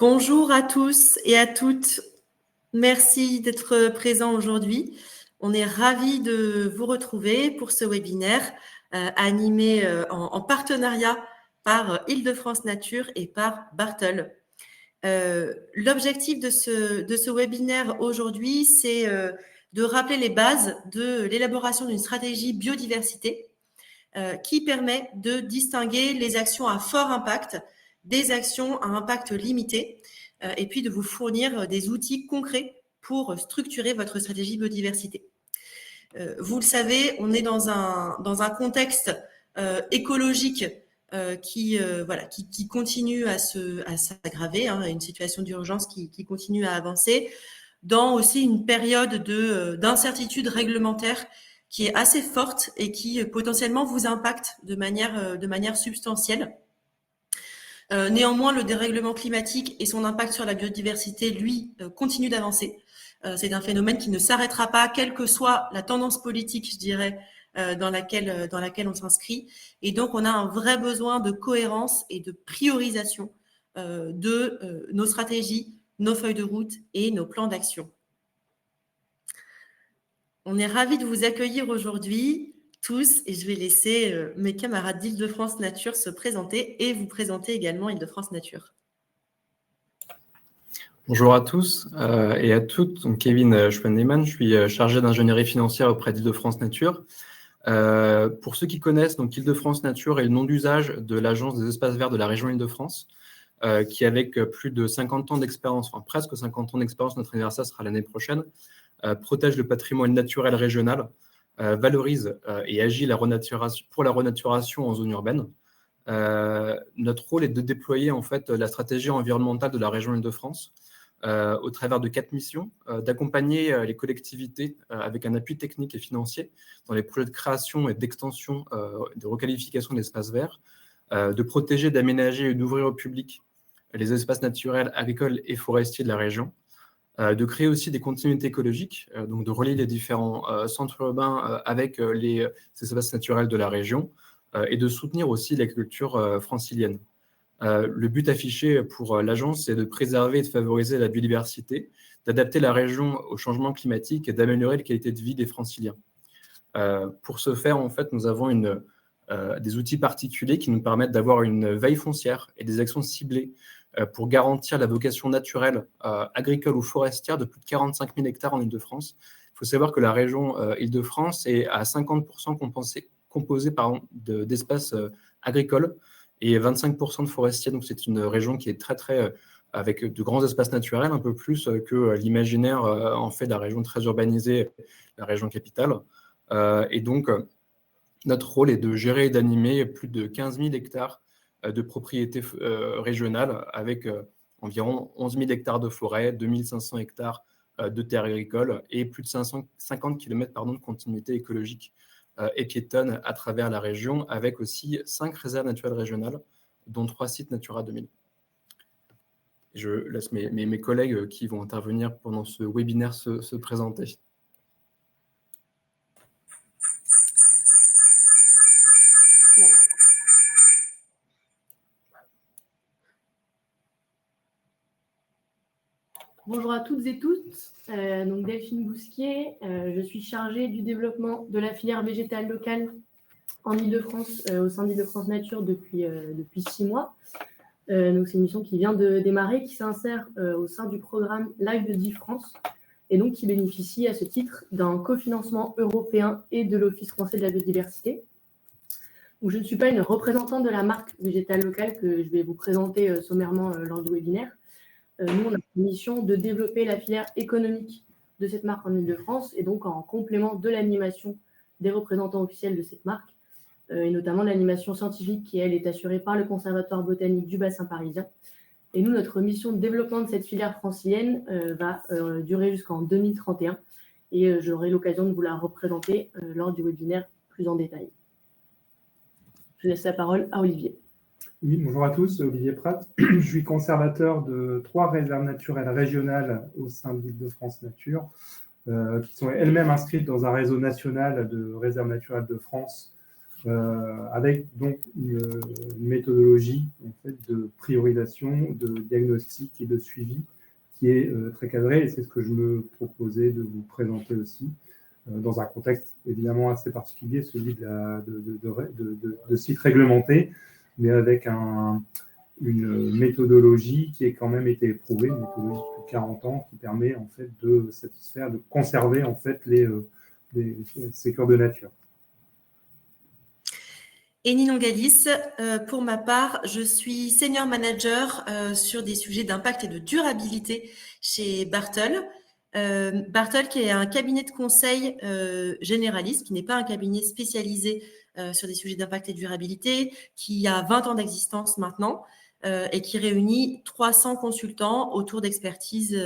Bonjour à tous et à toutes. Merci d'être présents aujourd'hui. On est ravis de vous retrouver pour ce webinaire animé en partenariat par Île-de-France Nature et par Bartol. L'objectif de ce webinaire aujourd'hui, c'est de rappeler les bases de l'élaboration d'une stratégie biodiversité qui permet de distinguer les actions à fort impact des actions à impact limité et puis de vous fournir des outils concrets pour structurer votre stratégie biodiversité. Vous le savez, on est dans un contexte écologique qui continue à s'aggraver, une situation d'urgence qui continue à avancer, dans aussi une période d'incertitude réglementaire qui est assez forte et qui potentiellement vous impacte de manière substantielle. Néanmoins, le dérèglement climatique et son impact sur la biodiversité, lui, continue d'avancer. C'est un phénomène qui ne s'arrêtera pas, quelle que soit la tendance politique, je dirais, dans laquelle on s'inscrit. Et donc, on a un vrai besoin de cohérence et de priorisation de nos stratégies, nos feuilles de route et nos plans d'action. On est ravis de vous accueillir aujourd'hui tous et je vais laisser mes camarades d'Île-de-France Nature se présenter et vous présenter également Île-de-France Nature. Bonjour à tous et à toutes, donc Kevin Schwannemann, je suis chargé d'ingénierie financière auprès d'Île-de-France Nature. Pour ceux qui connaissent, donc Île-de-France Nature est le nom d'usage de l'Agence des espaces verts de la région Île-de-France, qui avec plus de 50 ans d'expérience, enfin presque 50 ans d'expérience, notre anniversaire sera l'année prochaine, protège le patrimoine naturel régional, valorise et agit pour la renaturation en zone urbaine. Notre rôle est de déployer en fait la stratégie environnementale de la région Île-de-France au travers de 4 missions, d'accompagner les collectivités avec un appui technique et financier dans les projets de création et d'extension, de requalification d'espaces verts, de protéger, d'aménager et d'ouvrir au public les espaces naturels, agricoles et forestiers de la région, de créer aussi des continuités écologiques, donc de relier les différents centres urbains avec ces espaces naturels de la région et de soutenir aussi l'agriculture francilienne. Le but affiché pour l'agence, c'est de préserver et de favoriser la biodiversité, d'adapter la région au changement climatique et d'améliorer la qualité de vie des franciliens. Pour ce faire, en fait, nous avons des outils particuliers qui nous permettent d'avoir une veille foncière et des actions ciblées pour garantir la vocation naturelle, agricole ou forestière de plus de 45 000 hectares en Île-de-France. Il faut savoir que la région Île-de-France est à 50% composée d'espaces agricoles et 25% de forestiers. Donc, c'est une région qui est très avec de grands espaces naturels, un peu plus que l'imaginaire en fait de la région très urbanisée, la région capitale. Et donc, notre rôle est de gérer et d'animer plus de 15 000 hectares de propriétés régionales avec environ 11 000 hectares de forêt, 2 500 hectares de terres agricoles et plus de 550 km de continuité écologique et piétonne à travers la région, avec aussi 5 réserves naturelles régionales, dont 3 sites Natura 2000. Je laisse mes collègues qui vont intervenir pendant ce webinaire se présenter. Bonjour à toutes et tous, donc Delphine Bousquier, je suis chargée du développement de la filière végétale locale en Île-de-France, au sein d'Île-de-France Nature depuis 6 mois. Donc c'est une mission qui vient de démarrer, qui s'insère au sein du programme Live de DiFrance et donc qui bénéficie à ce titre d'un cofinancement européen et de l'Office français de la biodiversité. Donc, je ne suis pas une représentante de la marque végétale locale que je vais vous présenter sommairement lors du webinaire. Nous, on a une mission de développer la filière économique de cette marque en Île-de-France et donc en complément de l'animation des représentants officiels de cette marque et notamment l'animation scientifique qui, elle, est assurée par le Conservatoire botanique du bassin parisien. Et nous, notre mission de développement de cette filière francilienne va durer jusqu'en 2031 et j'aurai l'occasion de vous la représenter lors du webinaire plus en détail. Je laisse la parole à Olivier. Oui, bonjour à tous, Olivier Pratt. Je suis conservateur de 3 réserves naturelles régionales au sein de l'Île-de-France Nature, qui sont elles-mêmes inscrites dans un réseau national de réserves naturelles de France avec donc une méthodologie en fait, de priorisation, de diagnostic et de suivi qui est très cadrée, et c'est ce que je me proposais de vous présenter aussi, dans un contexte évidemment assez particulier, celui de sites réglementés, mais avec une méthodologie qui a quand même été éprouvée, une méthodologie depuis 40 ans qui permet en fait de satisfaire, de conserver en fait ces cœurs de nature. Et Ninon Galis, pour ma part, je suis senior manager sur des sujets d'impact et de durabilité chez Bartol. Bartol qui est un cabinet de conseil généraliste, qui n'est pas un cabinet spécialisé sur des sujets d'impact et de durabilité, qui a 20 ans d'existence maintenant et qui réunit 300 consultants autour d'expertises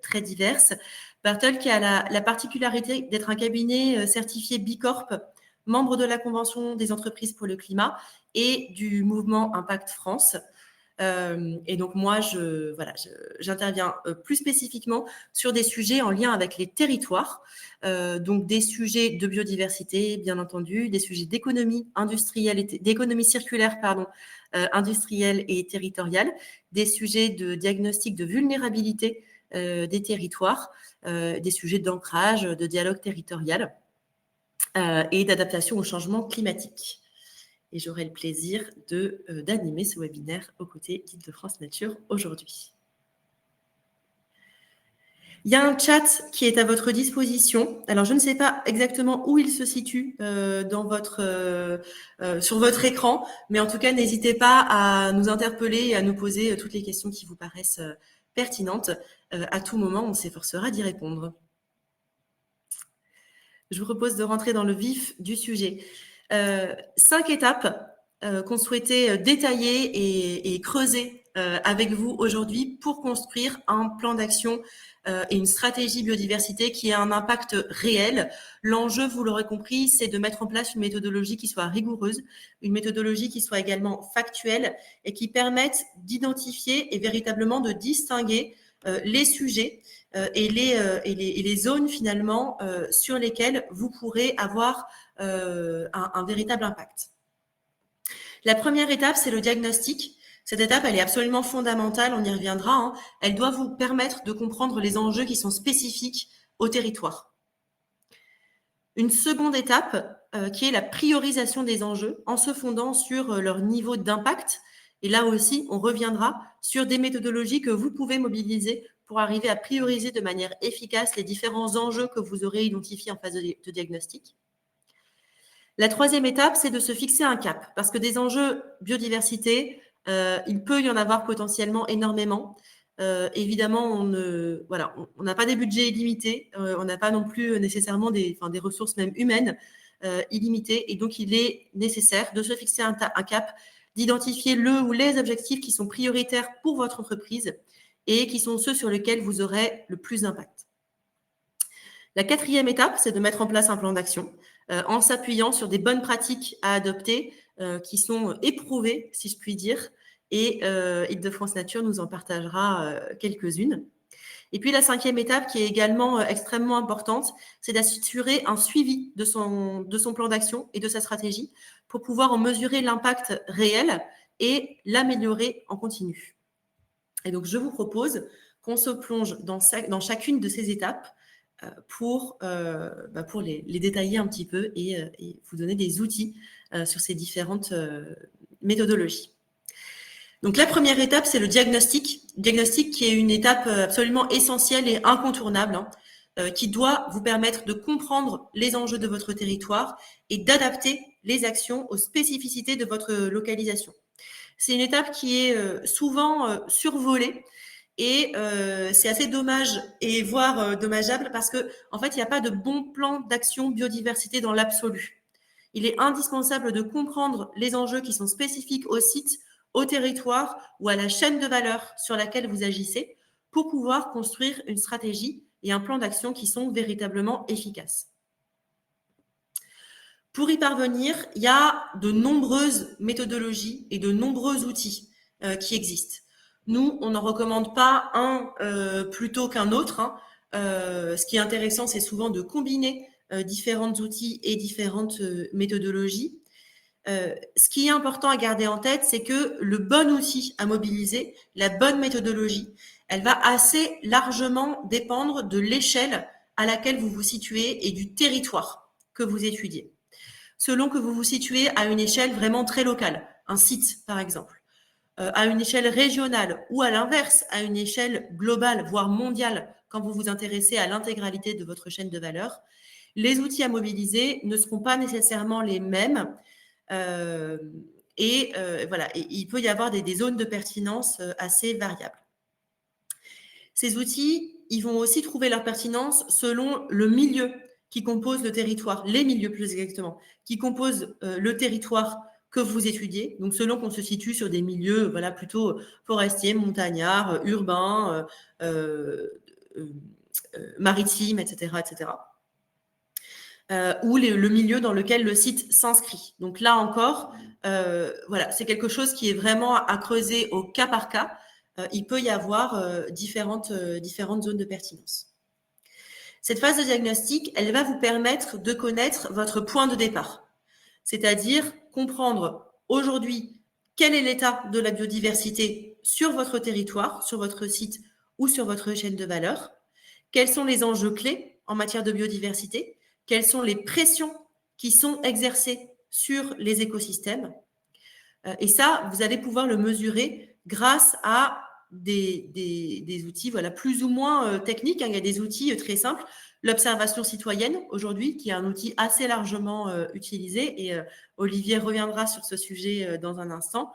très diverses. Bartol qui a la particularité d'être un cabinet certifié B Corp, membre de la Convention des entreprises pour le climat et du mouvement Impact France. Et donc, moi, j'interviens plus spécifiquement sur des sujets en lien avec les territoires, donc des sujets de biodiversité, bien entendu, des sujets d'économie industrielle, d'économie circulaire, industrielle et territoriale, des sujets de diagnostic de vulnérabilité des territoires, des sujets d'ancrage, de dialogue territorial, et d'adaptation au changement climatique. Et j'aurai le plaisir d'animer ce webinaire aux côtés d'Île-de-France Nature aujourd'hui. Il y a un chat qui est à votre disposition. Alors, je ne sais pas exactement où il se situe sur votre écran, mais en tout cas, n'hésitez pas à nous interpeller et à nous poser toutes les questions qui vous paraissent pertinentes. À tout moment, on s'efforcera d'y répondre. Je vous propose de rentrer dans le vif du sujet. 5 étapes qu'on souhaitait détailler et creuser avec vous aujourd'hui pour construire un plan d'action et une stratégie biodiversité qui a un impact réel. L'enjeu, vous l'aurez compris, c'est de mettre en place une méthodologie qui soit rigoureuse, une méthodologie qui soit également factuelle et qui permette d'identifier et véritablement de distinguer les sujets et les zones finalement sur lesquelles vous pourrez avoir un véritable impact. La première étape, c'est le diagnostic. Cette étape, elle est absolument fondamentale, on y reviendra, hein. Elle doit vous permettre de comprendre les enjeux qui sont spécifiques au territoire. Une seconde étape, qui est la priorisation des enjeux en se fondant sur leur niveau d'impact. Et là aussi, on reviendra sur des méthodologies que vous pouvez mobiliser pour arriver à prioriser de manière efficace les différents enjeux que vous aurez identifiés en phase de diagnostic. La troisième étape, c'est de se fixer un cap, parce que des enjeux biodiversité, il peut y en avoir potentiellement énormément. Évidemment, on n'a pas des budgets illimités, on n'a pas non plus nécessairement des ressources même humaines illimitées, et donc il est nécessaire de se fixer un cap, d'identifier le ou les objectifs qui sont prioritaires pour votre entreprise et qui sont ceux sur lesquels vous aurez le plus d'impact. La quatrième étape, c'est de mettre en place un plan d'action en s'appuyant sur des bonnes pratiques à adopter qui sont éprouvées, si je puis dire, et Île-de-France Nature nous en partagera quelques-unes. Et puis la cinquième étape, qui est également extrêmement importante, c'est d'assurer un suivi de son plan d'action et de sa stratégie pour pouvoir en mesurer l'impact réel et l'améliorer en continu. Et donc, je vous propose qu'on se plonge dans chacune de ces étapes pour les détailler un petit peu et vous donner des outils sur ces différentes méthodologies. Donc, la première étape, c'est le diagnostic. Diagnostic qui est une étape absolument essentielle et incontournable, qui doit vous permettre de comprendre les enjeux de votre territoire et d'adapter les actions aux spécificités de votre localisation. C'est une étape qui est souvent survolée et c'est assez dommage et voire dommageable parce que en fait, il n'y a pas de bon plan d'action biodiversité dans l'absolu. Il est indispensable de comprendre les enjeux qui sont spécifiques au site, au territoire ou à la chaîne de valeur sur laquelle vous agissez pour pouvoir construire une stratégie et un plan d'action qui sont véritablement efficaces. Pour y parvenir, il y a de nombreuses méthodologies et de nombreux outils qui existent. Nous, on n'en recommande pas un plutôt qu'un autre. Ce qui est intéressant, c'est souvent de combiner différents outils et différentes méthodologies. ce qui est important à garder en tête, c'est que le bon outil à mobiliser, la bonne méthodologie, elle va assez largement dépendre de l'échelle à laquelle vous vous situez et du territoire que vous étudiez. Selon que vous vous situez à une échelle vraiment très locale, un site par exemple, à une échelle régionale ou à l'inverse, à une échelle globale, voire mondiale, quand vous vous intéressez à l'intégralité de votre chaîne de valeur, les outils à mobiliser ne seront pas nécessairement les mêmes. Voilà, et il peut y avoir des zones de pertinence assez variables. Ces outils, ils vont aussi trouver leur pertinence selon le milieu qui compose le territoire, les milieux plus exactement, qui composent le territoire que vous étudiez. Donc, selon qu'on se situe sur des milieux voilà, plutôt forestiers, montagnards, urbains, maritimes, etc., etc. Ou le milieu dans lequel le site s'inscrit. Donc là encore, voilà, c'est quelque chose qui est vraiment à creuser au cas par cas. Il peut y avoir différentes zones de pertinence. Cette phase de diagnostic, elle va vous permettre de connaître votre point de départ, c'est-à-dire comprendre aujourd'hui quel est l'état de la biodiversité sur votre territoire, sur votre site ou sur votre chaîne de valeur, quels sont les enjeux clés en matière de biodiversité, quelles sont les pressions qui sont exercées sur les écosystèmes. Et ça, vous allez pouvoir le mesurer grâce à des outils voilà, plus ou moins techniques. Il y a des outils très simples. L'observation citoyenne, aujourd'hui, qui est un outil assez largement utilisé, et Olivier reviendra sur ce sujet dans un instant,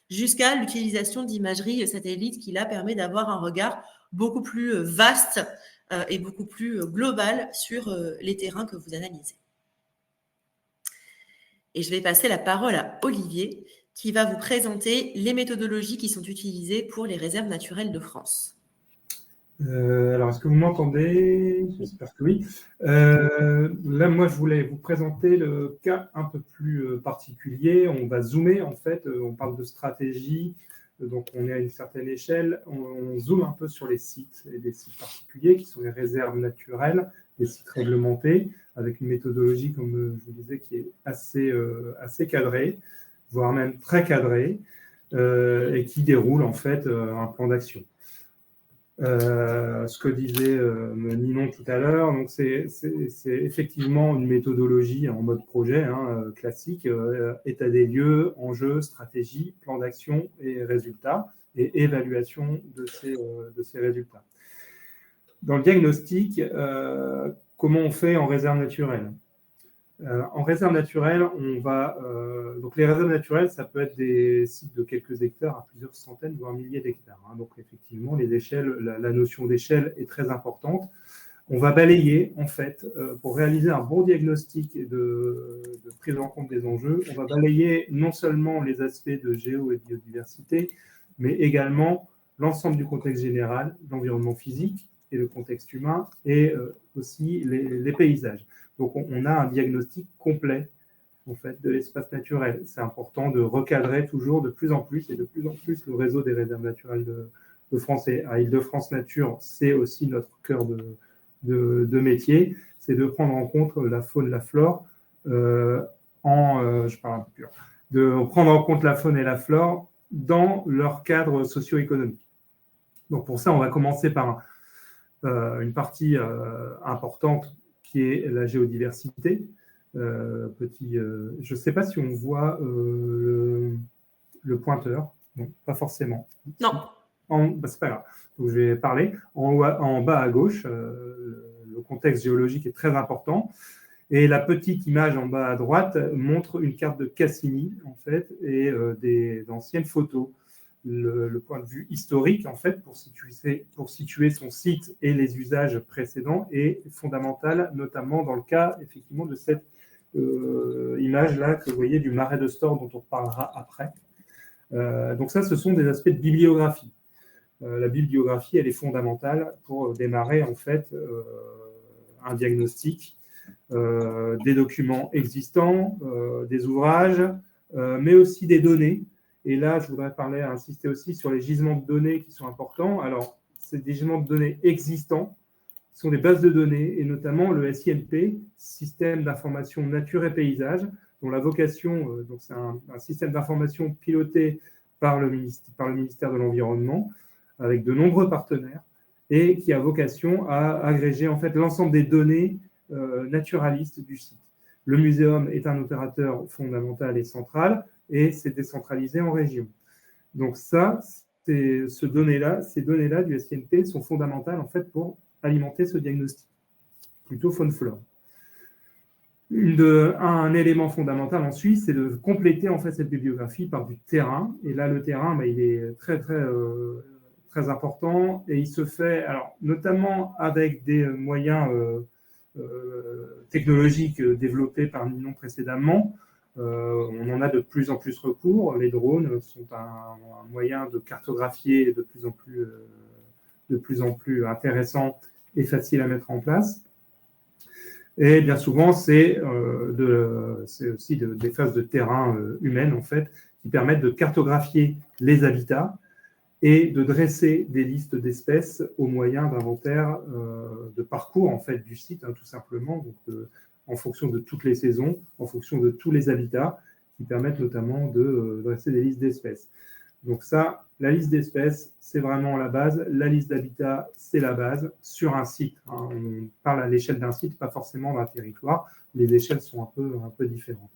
jusqu'à l'utilisation d'imagerie satellite qui, là, permet d'avoir un regard beaucoup plus vaste et beaucoup plus global sur les terrains que vous analysez. Et je vais passer la parole à Olivier, qui va vous présenter les méthodologies qui sont utilisées pour les réserves naturelles de France. Alors, est-ce que vous m'entendez? J'espère que oui. Là, moi, je voulais vous présenter le cas un peu plus particulier. On va zoomer, en fait. On parle de stratégie. Donc, on est à une certaine échelle. On zoome un peu sur les sites, et des sites particuliers qui sont les réserves naturelles, les sites réglementés, avec une méthodologie, comme je vous disais, qui est assez cadrée, voire même très cadrée, et qui déroule, en fait, un plan d'action. Ce que disait Ninon tout à l'heure, donc c'est effectivement une méthodologie en mode projet classique, état des lieux, enjeux, stratégie, plan d'action et résultats, et évaluation de ces résultats. Dans le diagnostic, comment on fait en réserve naturelle? En réserve naturelle, on va... donc les réserves naturelles, ça peut être des sites de quelques hectares à plusieurs centaines, voire milliers d'hectares. Donc effectivement, les échelles, la notion d'échelle est très importante. On va balayer, en fait, pour réaliser un bon diagnostic de prise en compte des enjeux, on va balayer non seulement les aspects de géo et de biodiversité, mais également l'ensemble du contexte général, l'environnement physique et le contexte humain, et aussi les paysages. Donc, on a un diagnostic complet, en fait, de l'espace naturel. C'est important de recadrer toujours de plus en plus le réseau des réserves naturelles de France. Et à Île-de-France Nature, c'est aussi notre cœur de métier, c'est de prendre en compte la faune, la flore, de prendre en compte la faune et la flore dans leur cadre socio-économique. Donc, pour ça, on va commencer par une partie importante qui est la géodiversité. Je ne sais pas si on voit le pointeur. Non, pas forcément. Non. C'est pas grave. Donc, je vais parler. En bas à gauche, le contexte géologique est très important. Et la petite image en bas à droite montre une carte de Cassini, en fait, et d'anciennes photos. Le point de vue historique, en fait, pour situer son site et les usages précédents est fondamental, notamment dans le cas, effectivement, de cette image-là que vous voyez du marais de Stors, dont on reparlera après. Donc ça, ce sont des aspects de bibliographie. La bibliographie, elle est fondamentale pour démarrer, en fait, un diagnostic, des documents existants, des ouvrages, mais aussi des données. Et là, je voudrais insister aussi sur les gisements de données qui sont importants. Alors, c'est des gisements de données existants, qui sont des bases de données, et notamment le SINP, Système d'information nature et paysage. dont la vocation, donc c'est un système d'information piloté par le ministère de l'Environnement, avec de nombreux partenaires, et qui a vocation à agréger en fait l'ensemble des données naturalistes du site. Le muséum est un opérateur fondamental et central, et c'est décentralisé en région. Donc ça, ces données-là du SINP sont fondamentales en fait pour alimenter ce diagnostic, plutôt faune-flore. Un élément fondamental ensuite, c'est de compléter en fait cette bibliographie par du terrain. Et là, le terrain, il est très important et il se fait, alors, notamment avec des moyens technologiques développés par Ninon précédemment. On en a de plus en plus recours. Les drones sont un moyen de cartographier de plus en plus intéressant et facile à mettre en place. Et bien souvent, c'est aussi des phases de terrain humaines, en fait, qui permettent de cartographier les habitats et de dresser des listes d'espèces au moyen d'inventaires de parcours, en fait, du site, tout simplement, donc, en fonction de toutes les saisons, en fonction de tous les habitats, qui permettent notamment de dresser des listes d'espèces. Donc ça, la liste d'espèces, c'est vraiment la base. La liste d'habitats, c'est la base sur un site. On parle à l'échelle d'un site, pas forcément d'un territoire. Les échelles sont un peu différentes.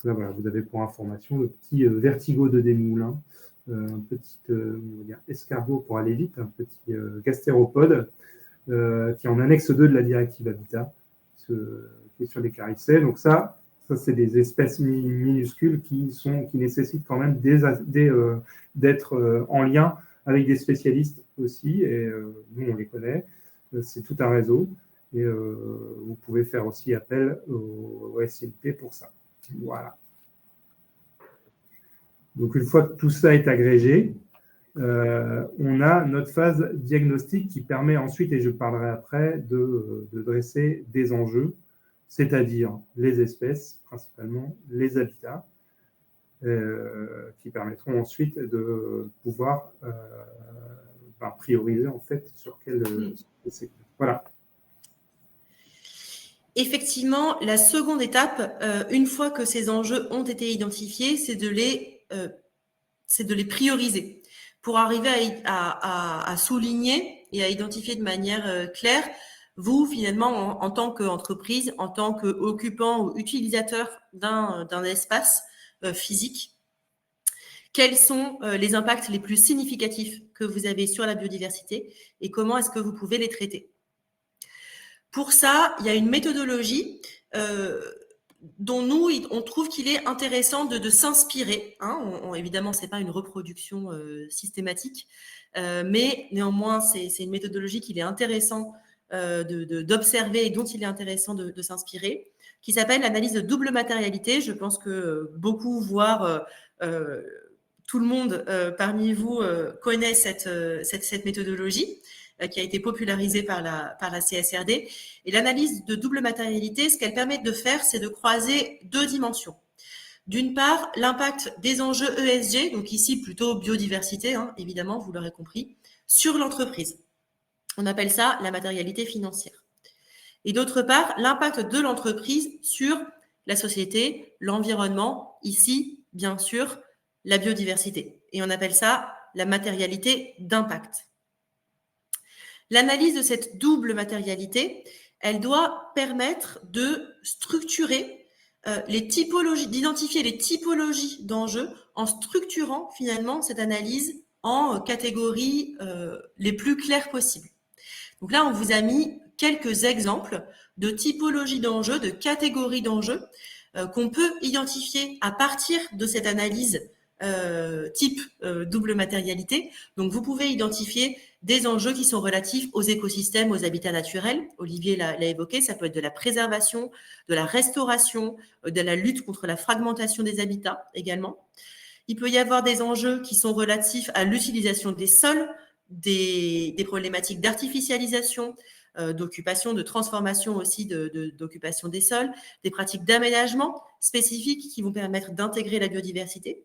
Là, voilà, vous avez pour information le petit vertigo de Desmoulins, un petit escargot pour aller vite, un petit gastéropode qui est en annexe 2 de la directive Habitat, qui est sur les Carissets. Donc ça c'est des espèces minuscules qui nécessitent quand même d'être en lien avec des spécialistes aussi. Et nous, on les connaît. C'est tout un réseau. Et vous pouvez faire aussi appel au SINP pour ça. Voilà. Donc, une fois que tout ça est agrégé, on a notre phase diagnostique qui permet ensuite, et je parlerai après, de dresser des enjeux, c'est-à-dire les espèces, principalement les habitats, qui permettront ensuite de pouvoir prioriser en fait sur quel secteur. Voilà. Effectivement, la seconde étape, une fois que ces enjeux ont été identifiés, c'est de les prioriser pour arriver à souligner et à identifier de manière claire, vous, finalement, en tant qu'entreprise, en tant qu'occupant ou utilisateur d'un espace physique, quels sont les impacts les plus significatifs que vous avez sur la biodiversité et comment est-ce que vous pouvez les traiter. Pour ça, il y a une méthodologie dont nous, on trouve qu'il est intéressant de s'inspirer. Évidemment, ce n'est pas une reproduction systématique, mais néanmoins, c'est une méthodologie qu'il est intéressant d'observer et dont il est intéressant de s'inspirer, qui s'appelle l'analyse de double matérialité. Je pense que beaucoup, voire tout le monde parmi vous connaît cette méthodologie qui a été popularisée par la CSRD. Et l'analyse de double matérialité, ce qu'elle permet de faire, c'est de croiser deux dimensions. D'une part, l'impact des enjeux ESG, donc ici plutôt biodiversité, évidemment, vous l'aurez compris, sur l'entreprise. On appelle ça la matérialité financière. Et d'autre part, l'impact de l'entreprise sur la société, l'environnement, ici, bien sûr, la biodiversité. Et on appelle ça la matérialité d'impact. L'analyse de cette double matérialité, elle doit permettre de structurer les typologies, d'identifier les typologies d'enjeux en structurant finalement cette analyse en catégories les plus claires possibles. Donc là, on vous a mis quelques exemples de typologies d'enjeux, de catégories d'enjeux qu'on peut identifier à partir de cette analyse type double matérialité. Donc, vous pouvez identifier des enjeux qui sont relatifs aux écosystèmes, aux habitats naturels. Olivier l'a évoqué, ça peut être de la préservation, de la restauration, de la lutte contre la fragmentation des habitats également. Il peut y avoir des enjeux qui sont relatifs à l'utilisation des sols, des problématiques d'artificialisation, d'occupation, de transformation aussi d'occupation des sols, des pratiques d'aménagement spécifiques qui vont permettre d'intégrer la biodiversité.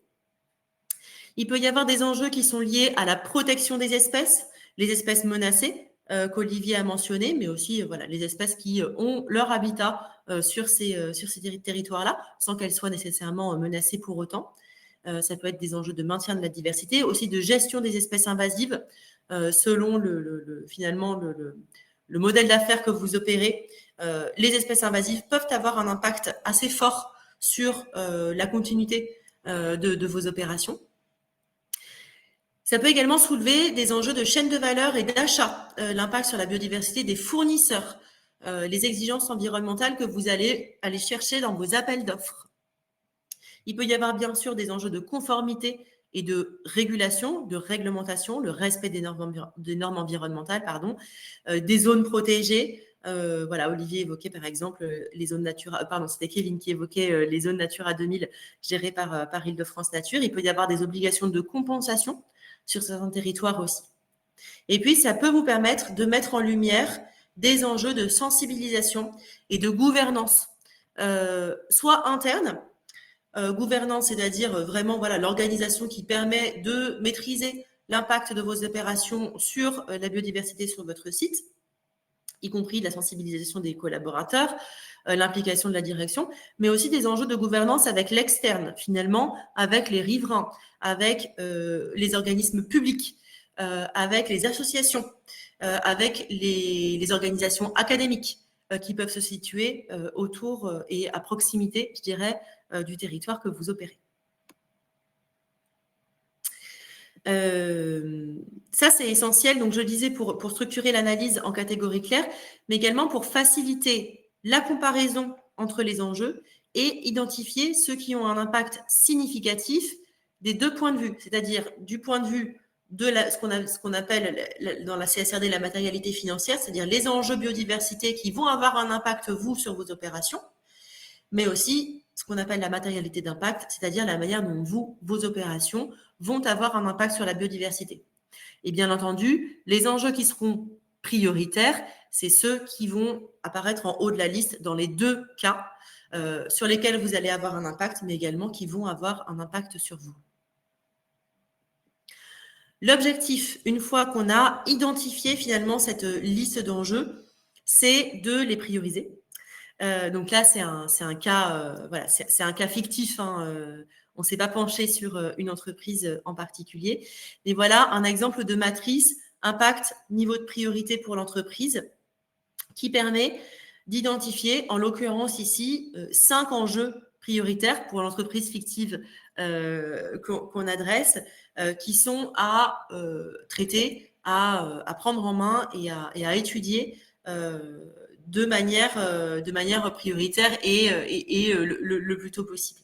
Il peut y avoir des enjeux qui sont liés à la protection des espèces, les espèces menacées, qu'Olivier a mentionnées, mais aussi voilà, les espèces qui ont leur habitat sur ces territoires-là, sans qu'elles soient nécessairement menacées pour autant. Ça peut être des enjeux de maintien de la diversité, aussi de gestion des espèces invasives, selon finalement le modèle d'affaires que vous opérez. Les espèces invasives peuvent avoir un impact assez fort sur la continuité de vos opérations. Ça peut également soulever des enjeux de chaîne de valeur et d'achat, l'impact sur la biodiversité des fournisseurs, les exigences environnementales que vous allez aller chercher dans vos appels d'offres. Il peut y avoir bien sûr des enjeux de conformité et de régulation, de réglementation, le respect des normes environnementales, des zones protégées. Voilà, Olivier évoquait par exemple les zones Natura, c'était Kevin qui évoquait les zones Natura 2000 gérées par Île-de-France Nature. Il peut y avoir des obligations de compensation sur certains territoires aussi. Et puis, ça peut vous permettre de mettre en lumière des enjeux de sensibilisation et de gouvernance, soit interne, gouvernance, c'est-à-dire vraiment voilà, l'organisation qui permet de maîtriser l'impact de vos opérations sur la biodiversité sur votre site, y compris la sensibilisation des collaborateurs, l'implication de la direction, mais aussi des enjeux de gouvernance avec l'externe, finalement, avec les riverains, avec les organismes publics, avec les associations, avec les organisations académiques qui peuvent se situer autour et à proximité, je dirais, du territoire que vous opérez. Ça, c'est essentiel. Donc, je le disais, pour structurer l'analyse en catégories claires, mais également pour faciliter la comparaison entre les enjeux et identifier ceux qui ont un impact significatif des deux points de vue, c'est-à-dire du point de vue de ce qu'on appelle dans la CSRD la matérialité financière, c'est-à-dire les enjeux biodiversité qui vont avoir un impact, vous, sur vos opérations, mais aussi ce qu'on appelle la matérialité d'impact, c'est-à-dire la manière dont vos opérations vont avoir un impact sur la biodiversité. Et bien entendu, les enjeux qui seront prioritaires, c'est ceux qui vont apparaître en haut de la liste dans les deux cas, sur lesquels vous allez avoir un impact, mais également qui vont avoir un impact sur vous. L'objectif, une fois qu'on a identifié finalement cette liste d'enjeux, c'est de les prioriser. Donc là, c'est un cas, voilà, c'est un cas fictif. On ne s'est pas penché sur une entreprise en particulier. Mais voilà un exemple de matrice impact, niveau de priorité pour l'entreprise qui permet d'identifier, en l'occurrence ici, 5 enjeux prioritaires pour l'entreprise fictive qu'on adresse, qui sont à traiter, à prendre en main et à étudier de manière prioritaire et le plus tôt possible.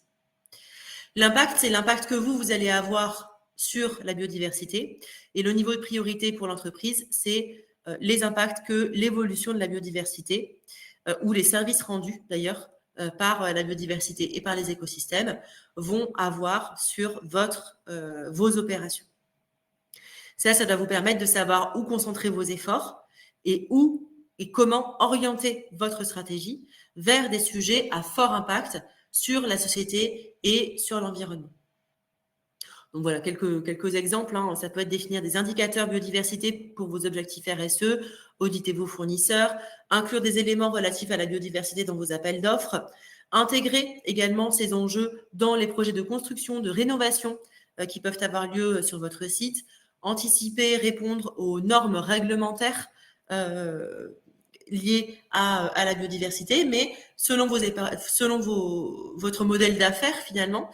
L'impact, c'est l'impact que vous allez avoir sur la biodiversité. Et le niveau de priorité pour l'entreprise, c'est les impacts que l'évolution de la biodiversité ou les services rendus d'ailleurs par la biodiversité et par les écosystèmes vont avoir sur vos opérations. Ça doit vous permettre de savoir où concentrer vos efforts et où et comment orienter votre stratégie vers des sujets à fort impact sur la société et sur l'environnement. Donc voilà, quelques exemples. Ça peut être définir des indicateurs biodiversité pour vos objectifs RSE, auditer vos fournisseurs, inclure des éléments relatifs à la biodiversité dans vos appels d'offres, intégrer également ces enjeux dans les projets de construction, de rénovation qui peuvent avoir lieu sur votre site, anticiper, répondre aux normes réglementaires liées à la biodiversité, mais selon votre modèle d'affaires finalement,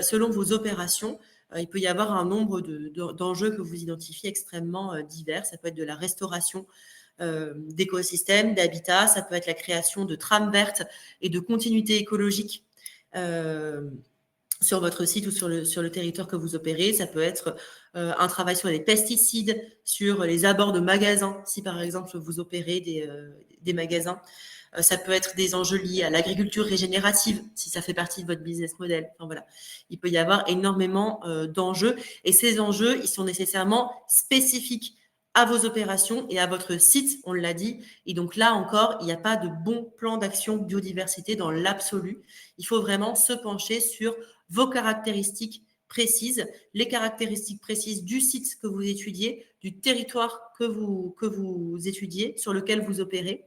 selon vos opérations, il peut y avoir un nombre d'enjeux que vous identifiez extrêmement divers. Ça peut être de la restauration d'écosystèmes, d'habitats, ça peut être la création de trames vertes et de continuité écologique sur votre site ou sur le territoire que vous opérez. Ça peut être un travail sur les pesticides, sur les abords de magasins, si par exemple vous opérez des magasins. Ça peut être des enjeux liés à l'agriculture régénérative, si ça fait partie de votre business model. Enfin, voilà. Il peut y avoir énormément d'enjeux. Et ces enjeux, ils sont nécessairement spécifiques à vos opérations et à votre site, on l'a dit. Et donc là encore, il n'y a pas de bon plan d'action biodiversité dans l'absolu. Il faut vraiment se pencher sur vos caractéristiques précises, les caractéristiques précises du site que vous étudiez, du territoire que vous étudiez, sur lequel vous opérez,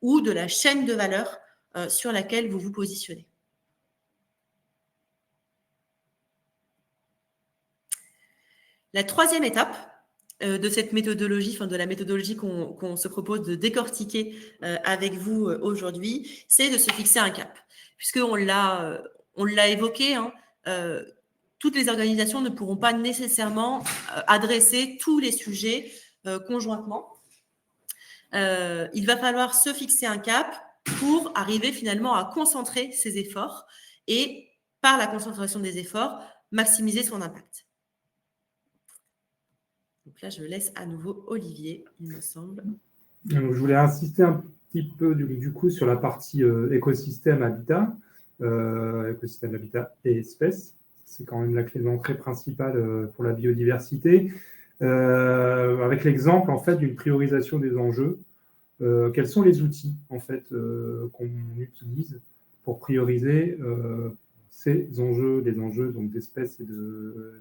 ou de la chaîne de valeur sur laquelle vous vous positionnez. La troisième étape de cette méthodologie, enfin de la méthodologie qu'on se propose de décortiquer avec vous aujourd'hui, c'est de se fixer un cap. Puisqu'on l'a évoqué, hein, toutes les organisations ne pourront pas nécessairement adresser tous les sujets conjointement. Il va falloir se fixer un cap pour arriver finalement à concentrer ses efforts et, par la concentration des efforts, maximiser son impact. Donc là, je laisse à nouveau Olivier, il me semble. Donc, je voulais insister un petit peu du coup sur la partie écosystème habitat et espèces. C'est quand même la clé d'entrée principale pour la biodiversité. Avec l'exemple en fait d'une priorisation des enjeux. Quels sont les outils en fait qu'on utilise pour prioriser ces enjeux, les enjeux donc d'espèces et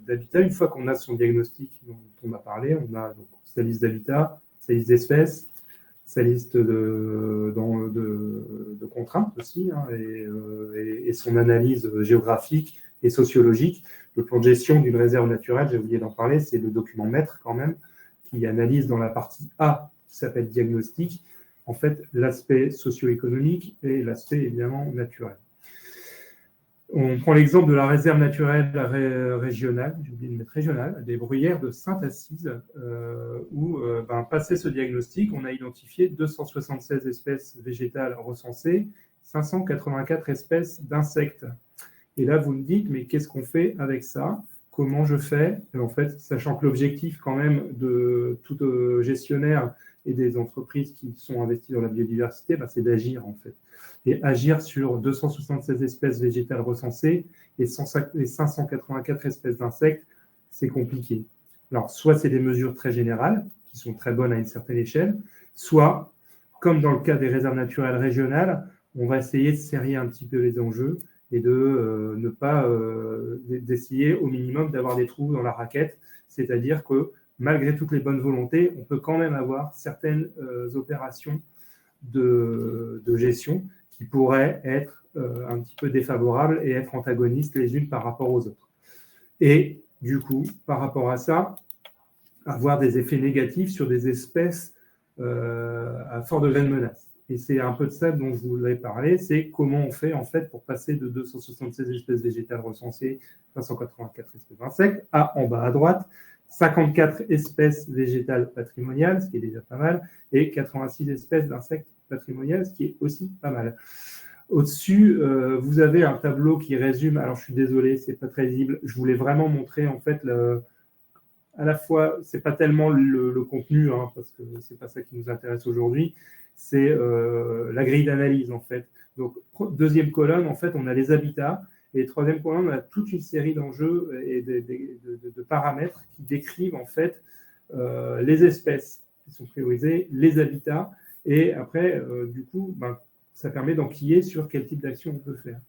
d'habitat. Une fois qu'on a son diagnostic dont on a parlé, on a donc sa liste d'habitat, sa liste d'espèces, sa liste de contraintes aussi, hein, et son analyse géographique et sociologique. Le plan de gestion d'une réserve naturelle, j'ai oublié d'en parler, c'est le document maître quand même, qui analyse dans la partie A, qui s'appelle diagnostic, en fait l'aspect socio-économique et l'aspect évidemment naturel. On prend l'exemple de la réserve naturelle régionale, j'ai oublié de mettre régionale, des bruyères de Sainte-Assise, où, passé ce diagnostic, on a identifié 276 espèces végétales recensées, 584 espèces d'insectes. Et là, vous me dites, mais qu'est-ce qu'on fait avec ça? Comment je fais? Et en fait, sachant que l'objectif quand même de tout gestionnaire et des entreprises qui sont investies dans la biodiversité, c'est d'agir en fait. Et agir sur 276 espèces végétales recensées et 584 espèces d'insectes, c'est compliqué. Alors, soit c'est des mesures très générales, qui sont très bonnes à une certaine échelle, soit, comme dans le cas des réserves naturelles régionales, on va essayer de serrer un petit peu les enjeux et de ne pas d'essayer au minimum d'avoir des trous dans la raquette, c'est-à-dire que malgré toutes les bonnes volontés, on peut quand même avoir certaines opérations de gestion qui pourraient être un petit peu défavorables et être antagonistes les unes par rapport aux autres. Et du coup, par rapport à ça, avoir des effets négatifs sur des espèces à fort degré de menace. Et c'est un peu de ça dont je voulais parler, c'est comment on fait en fait pour passer de 276 espèces végétales recensées, 584 espèces d'insectes, à en bas à droite, 54 espèces végétales patrimoniales, ce qui est déjà pas mal, et 86 espèces d'insectes patrimoniales, ce qui est aussi pas mal. Au-dessus, vous avez un tableau qui résume, alors je suis désolé, c'est pas très visible, je voulais vraiment montrer en fait à la fois, c'est pas tellement le contenu, hein, parce que c'est pas ça qui nous intéresse aujourd'hui, c'est la grille d'analyse en fait. Donc, deuxième colonne, en fait, on a les habitats, et troisième colonne, on a toute une série d'enjeux et de paramètres qui décrivent en fait les espèces qui sont priorisées, les habitats, et après, du coup, ça permet d'enquiller sur quel type d'action on peut faire.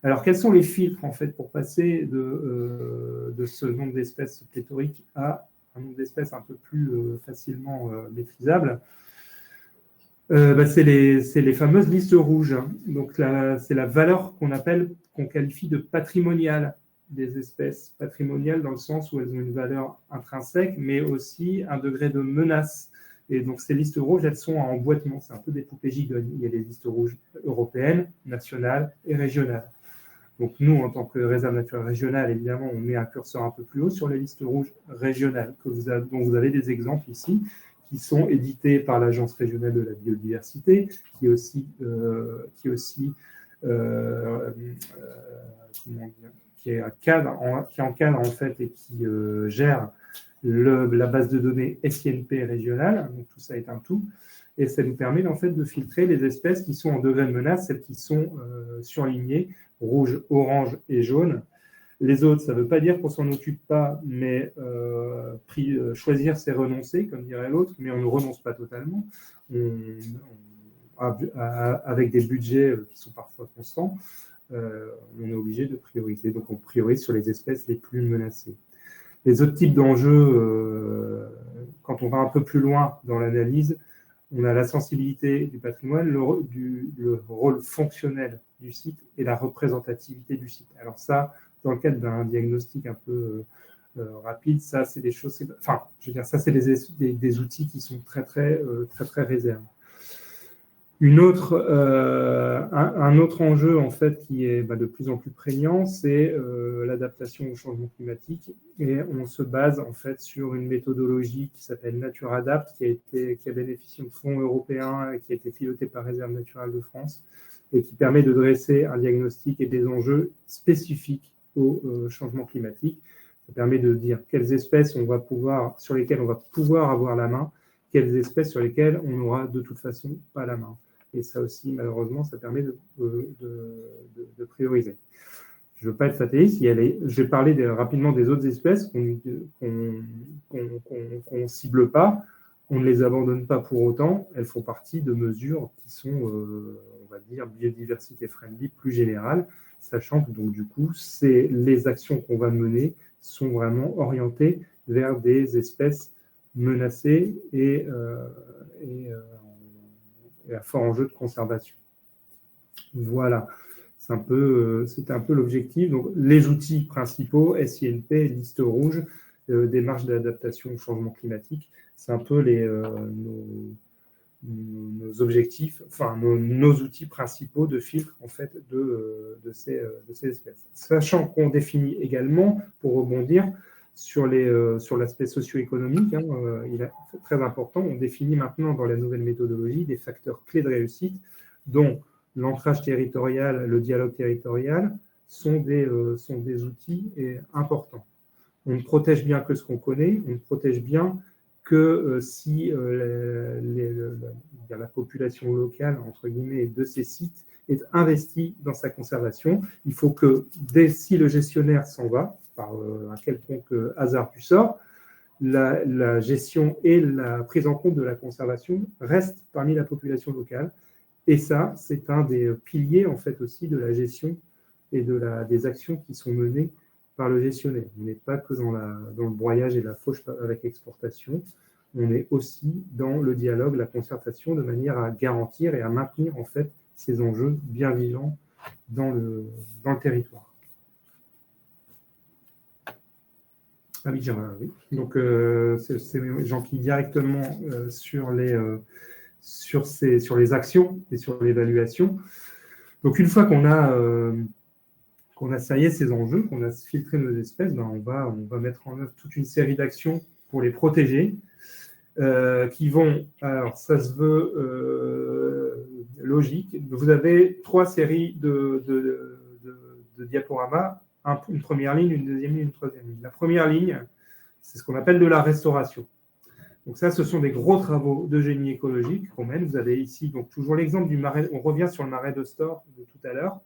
Alors, quels sont les filtres en fait pour passer de ce nombre d'espèces pléthoriques à un nombre d'espèces un peu plus facilement maîtrisable? C'est les fameuses listes rouges. Donc, c'est la valeur qu'on qualifie de patrimoniale des espèces. Patrimoniales dans le sens où elles ont une valeur intrinsèque, mais aussi un degré de menace. Et donc, ces listes rouges, elles sont en emboîtement. C'est un peu des poupées gigognes. Il y a les listes rouges européennes, nationales et régionales. Donc, nous, en tant que réserve naturelle régionale, évidemment, on met un curseur un peu plus haut sur les listes rouges régionales, dont vous avez des exemples ici, qui sont édités par l'Agence régionale de la biodiversité, qui encadre en fait et qui gère la base de données SINP régionale. Donc tout ça est un tout, et ça nous permet en fait de filtrer les espèces qui sont en degré de menace, celles qui sont surlignées, rouge, orange et jaune. Les autres, ça ne veut pas dire qu'on ne s'en occupe pas, mais choisir, c'est renoncer, comme dirait l'autre, mais on ne renonce pas totalement, avec des budgets qui sont parfois constants. on est obligé de prioriser. Donc, on priorise sur les espèces les plus menacées. Les autres types d'enjeux, quand on va un peu plus loin dans l'analyse, on a la sensibilité du patrimoine, le rôle fonctionnel du site et la représentativité du site. Alors ça, dans le cadre d'un diagnostic un peu rapide, ça, c'est des choses... Enfin, je veux dire, ça, c'est des outils qui sont très réservés. Un autre enjeu, en fait, qui est de plus en plus prégnant, c'est l'adaptation au changement climatique. Et on se base, en fait, sur une méthodologie qui s'appelle NatureAdapt, qui a bénéficié de fonds européens et qui a été pilotée par Réserve naturelle de France et qui permet de dresser un diagnostic et des enjeux spécifiques au changement climatique. Ça permet de dire quelles espèces sur lesquelles on va pouvoir avoir la main, quelles espèces sur lesquelles on n'aura de toute façon pas la main. Et ça aussi, malheureusement, ça permet de prioriser. Je ne veux pas être fataliste. Je vais parler rapidement des autres espèces qu'on ne cible pas. On ne les abandonne pas pour autant. Elles font partie de mesures qui sont, on va dire, biodiversité friendly plus générales, sachant que donc, du coup, les actions qu'on va mener sont vraiment orientées vers des espèces menacées et à fort enjeu de conservation. Voilà, c'était un peu l'objectif. Donc, les outils principaux, SINP, liste rouge, démarche d'adaptation au changement climatique, c'est un peu nos objectifs, enfin nos outils principaux de filtre en fait de ces espèces. Sachant qu'on définit également, pour rebondir, sur l'aspect socio-économique, il est très important, on définit maintenant dans la nouvelle méthodologie des facteurs clés de réussite, dont l'ancrage territorial, le dialogue territorial, sont des outils importants. On ne protège bien que ce qu'on connaît, on ne protège bien que si la population locale, entre guillemets, de ces sites est investie dans sa conservation. Il faut que, si le gestionnaire s'en va, par un quelconque hasard du sort, la gestion et la prise en compte de la conservation restent parmi la population locale. Et ça, c'est un des piliers, en fait, aussi de la gestion et des actions qui sont menées par le gestionnaire. On n'est pas que dans le broyage et la fauche avec exportation, on est aussi dans le dialogue, la concertation, de manière à garantir et à maintenir, en fait, ces enjeux bien vivants dans le territoire. Ah oui, oui. Donc, j'enquille directement sur les actions et sur l'évaluation. Donc, une fois qu'on a ça y est, ces enjeux, qu'on a filtré nos espèces, on va mettre en œuvre toute une série d'actions pour les protéger, qui vont, alors ça se veut logique. Vous avez 3 séries de diaporamas, une première ligne, une deuxième ligne, une troisième ligne. La première ligne, c'est ce qu'on appelle de la restauration. Donc ça, ce sont des gros travaux de génie écologique qu'on mène. Vous avez ici donc toujours l'exemple du marais, on revient sur le marais de Stors de tout à l'heure,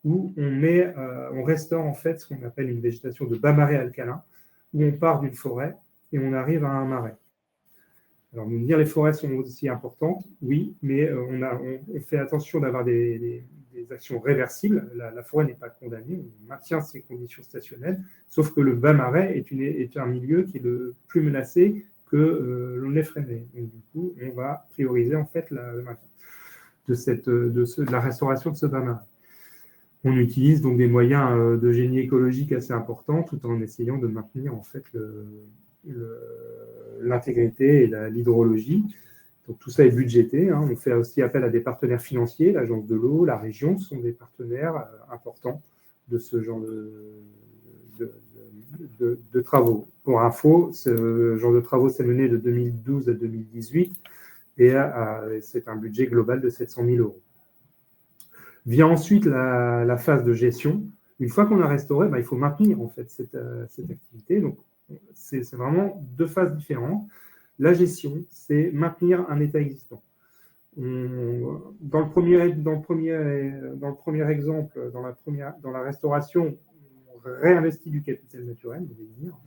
où on restaure en fait ce qu'on appelle une végétation de bas marais alcalin, où on part d'une forêt et on arrive à un marais. Alors, nous dire les forêts sont aussi importantes, oui, mais on fait attention d'avoir des actions réversibles. La forêt n'est pas condamnée, on maintient ses conditions stationnelles, sauf que le bas marais est un milieu qui est le plus menacé que l'on effréné. Donc, du coup, on va prioriser en fait le maintien de la restauration de ce bas marais. On utilise donc des moyens de génie écologique assez importants, tout en essayant de maintenir en fait l'intégrité et l'hydrologie. Donc tout ça est budgété. On fait aussi appel à des partenaires financiers, l'Agence de l'eau, la région sont des partenaires importants de ce genre de travaux. Pour info, ce genre de travaux s'est mené de 2012 à 2018 et c'est un budget global de 700 000 €. Vient ensuite la phase de gestion. Une fois qu'on a restauré, il faut maintenir en fait cette activité. Donc, c'est vraiment 2 phases différentes. La gestion, c'est maintenir un état existant. Dans le premier exemple, dans la restauration, on réinvestit du capital naturel, on va dire,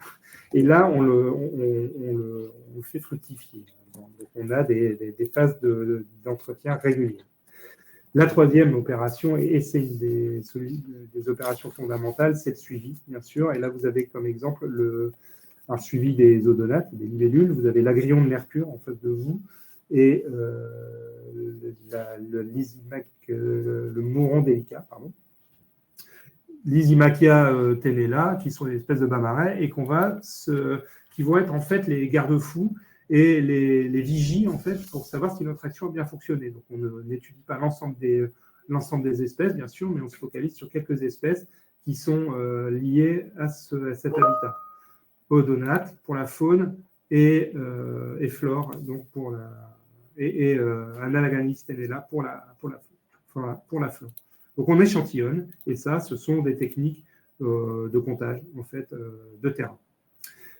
et là, on le fait fructifier. Donc, on a des phases d'entretien réguliers. La troisième opération, et c'est une des opérations fondamentales, c'est le suivi, bien sûr. Et là, vous avez comme exemple un suivi des odonates, des libellules. Vous avez l'agrillon de mercure en face de vous et le mouron délicat, pardon. Lysimachia tenella, qui sont des espèces de bas-marins et qui vont être en fait les garde-fous et les vigies en fait pour savoir si notre action a bien fonctionné. Donc on n'étudie pas l'ensemble des espèces, bien sûr, mais on se focalise sur quelques espèces qui sont liées à cet habitat. Odonates pour la faune et flore, donc pour Analaganis tenella pour la flore. Donc on échantillonne, et ça, ce sont des techniques de comptage en fait, de terrain.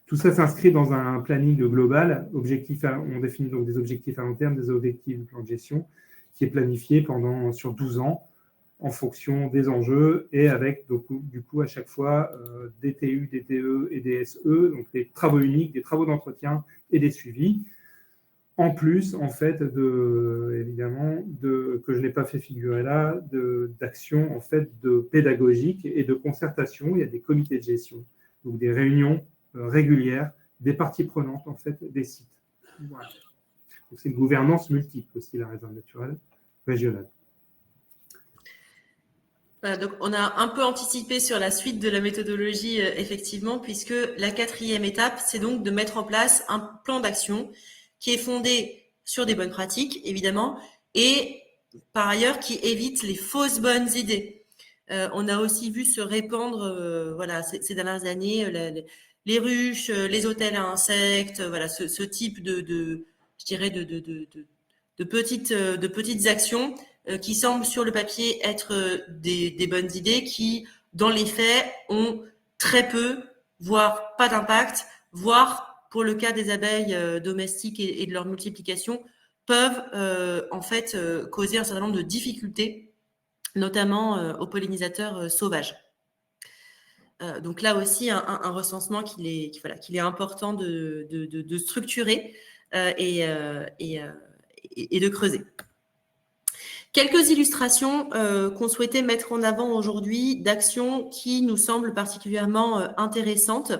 Tout ça s'inscrit dans un planning global. On définit donc des objectifs à long terme, des objectifs de plan de gestion, qui est planifié sur 12 ans en fonction des enjeux et avec donc, du coup à chaque fois des TU, des TE et des SE, donc des travaux uniques, des travaux d'entretien et des suivis. En plus, en fait, évidemment, que je n'ai pas fait figurer là, d'actions en fait pédagogiques et de concertation. Il y a des comités de gestion, donc des réunions régulières des parties prenantes en fait des sites. Voilà. Donc c'est une gouvernance multiple aussi la réserve naturelle régionale. Voilà, donc on a un peu anticipé sur la suite de la méthodologie effectivement, puisque la 4e étape, c'est donc de mettre en place un plan d'action qui est fondé sur des bonnes pratiques, évidemment, et par ailleurs qui évite les fausses bonnes idées. On a aussi vu se répandre, ces dernières années, les ruches, les hôtels à insectes, voilà, ce type de petites actions qui semblent sur le papier être des bonnes idées, qui, dans les faits, ont très peu, voire pas d'impact, voire pour le cas des abeilles domestiques et de leur multiplication, peuvent en fait causer un certain nombre de difficultés, notamment aux pollinisateurs sauvages. Donc là aussi, un recensement qu'il est important de structurer et de creuser. Quelques illustrations qu'on souhaitait mettre en avant aujourd'hui d'actions qui nous semblent particulièrement intéressantes.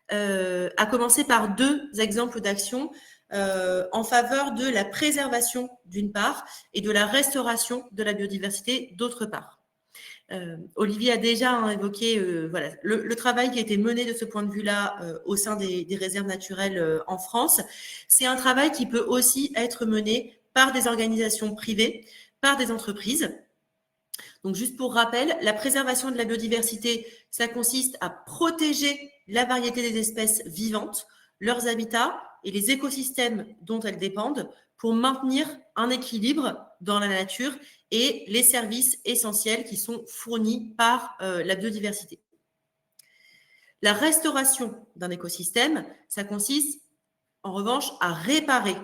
À commencer par 2 exemples d'actions en faveur de la préservation d'une part et de la restauration de la biodiversité d'autre part. Olivier a déjà évoqué le travail qui a été mené de ce point de vue-là au sein des réserves naturelles en France. C'est un travail qui peut aussi être mené par des organisations privées, par des entreprises. Donc, juste pour rappel, la préservation de la biodiversité, ça consiste à protéger la variété des espèces vivantes, leurs habitats et les écosystèmes dont elles dépendent pour maintenir un équilibre dans la nature et les services essentiels qui sont fournis par la biodiversité. La restauration d'un écosystème, ça consiste en revanche à réparer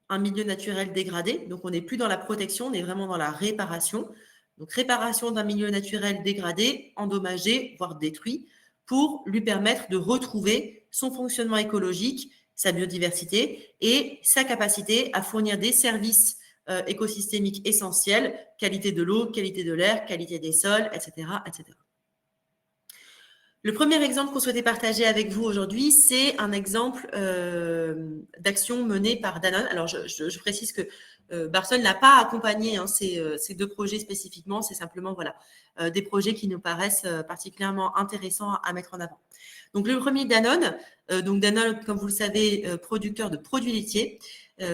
un milieu naturel dégradé. Donc, on n'est plus dans la protection, on est vraiment dans la réparation. Donc, réparation d'un milieu naturel dégradé, endommagé, voire détruit, pour lui permettre de retrouver son fonctionnement écologique, sa biodiversité et sa capacité à fournir des services écosystémiques essentiels, qualité de l'eau, qualité de l'air, qualité des sols, etc., etc. Le premier exemple qu'on souhaitait partager avec vous aujourd'hui, c'est un exemple d'action menée par Danone. Alors, je précise que Barcelone n'a pas accompagné ces 2 projets spécifiquement, c'est simplement des projets qui nous paraissent particulièrement intéressants à mettre en avant. Donc, le premier Danone, Danone, comme vous le savez, producteur de produits laitiers,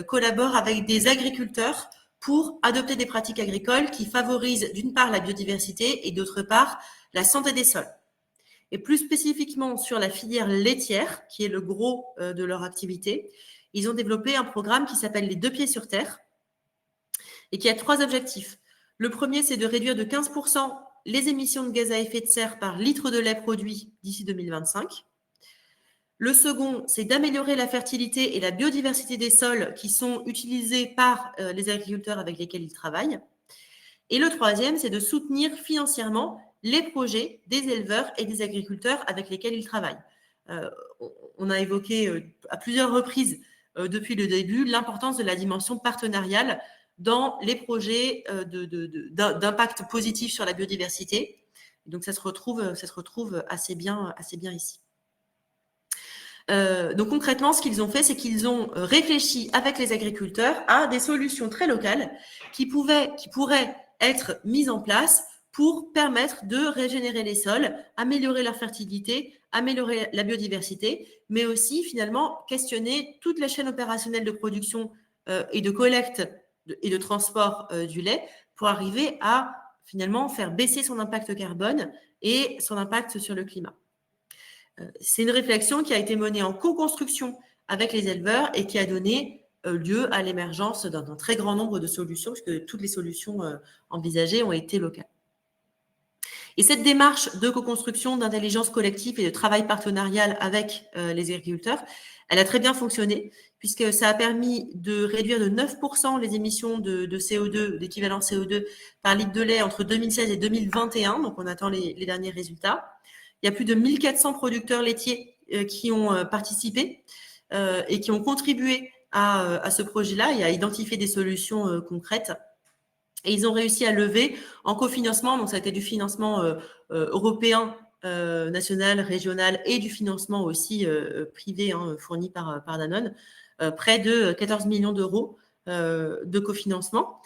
collabore avec des agriculteurs pour adopter des pratiques agricoles qui favorisent d'une part la biodiversité et d'autre part la santé des sols. Et plus spécifiquement sur la filière laitière, qui est le gros de leur activité, ils ont développé un programme qui s'appelle les 2 pieds sur terre et qui a 3 objectifs. Le premier, c'est de réduire de 15% les émissions de gaz à effet de serre par litre de lait produit d'ici 2025. Le second, c'est d'améliorer la fertilité et la biodiversité des sols qui sont utilisés par les agriculteurs avec lesquels ils travaillent. Et le troisième, c'est de soutenir financièrement les projets des éleveurs et des agriculteurs avec lesquels ils travaillent. On a évoqué à plusieurs reprises depuis le début l'importance de la dimension partenariale dans les projets d'impact positif sur la biodiversité. Donc, ça se retrouve assez bien ici. Donc, concrètement, ce qu'ils ont fait, c'est qu'ils ont réfléchi avec les agriculteurs à des solutions très locales qui pourraient être mises en place pour permettre de régénérer les sols, améliorer leur fertilité, améliorer la biodiversité, mais aussi, finalement, questionner toute la chaîne opérationnelle de production et de collecte et de transport du lait pour arriver à, finalement, faire baisser son impact carbone et son impact sur le climat. C'est une réflexion qui a été menée en co-construction avec les éleveurs et qui a donné lieu à l'émergence d'un très grand nombre de solutions, puisque toutes les solutions envisagées ont été locales. Et cette démarche de co-construction, d'intelligence collective et de travail partenarial avec les agriculteurs, elle a très bien fonctionné, puisque ça a permis de réduire de 9% les émissions de CO2, d'équivalent CO2 par litre de lait entre 2016 et 2021, donc on attend les derniers résultats. Il y a plus de 1400 producteurs laitiers qui ont participé et qui ont contribué à ce projet-là et à identifier des solutions concrètes. Et ils ont réussi à lever en cofinancement, donc ça a été du financement européen, national, régional et du financement aussi privé fourni par Danone, près de 14 millions d'euros de cofinancement.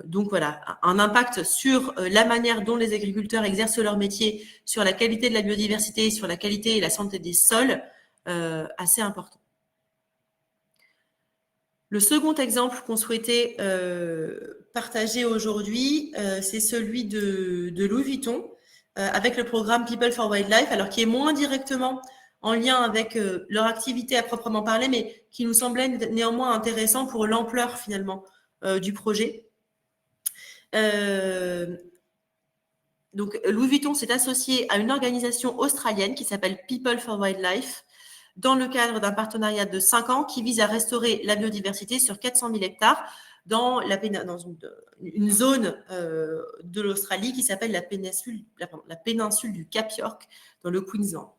Donc voilà, un impact sur la manière dont les agriculteurs exercent leur métier, sur la qualité de la biodiversité, sur la qualité et la santé des sols, assez important. Le second exemple qu'on souhaitait partager aujourd'hui, c'est celui de Louis Vuitton, avec le programme People for Wildlife, alors qui est moins directement en lien avec leur activité à proprement parler, mais qui nous semblait néanmoins intéressant pour l'ampleur finalement du projet. Donc, Louis Vuitton s'est associé à une organisation australienne qui s'appelle People for Wildlife dans le cadre d'un partenariat de 5 ans qui vise à restaurer la biodiversité sur 400 000 hectares dans une zone de l'Australie qui s'appelle la péninsule du Cap York dans le Queensland.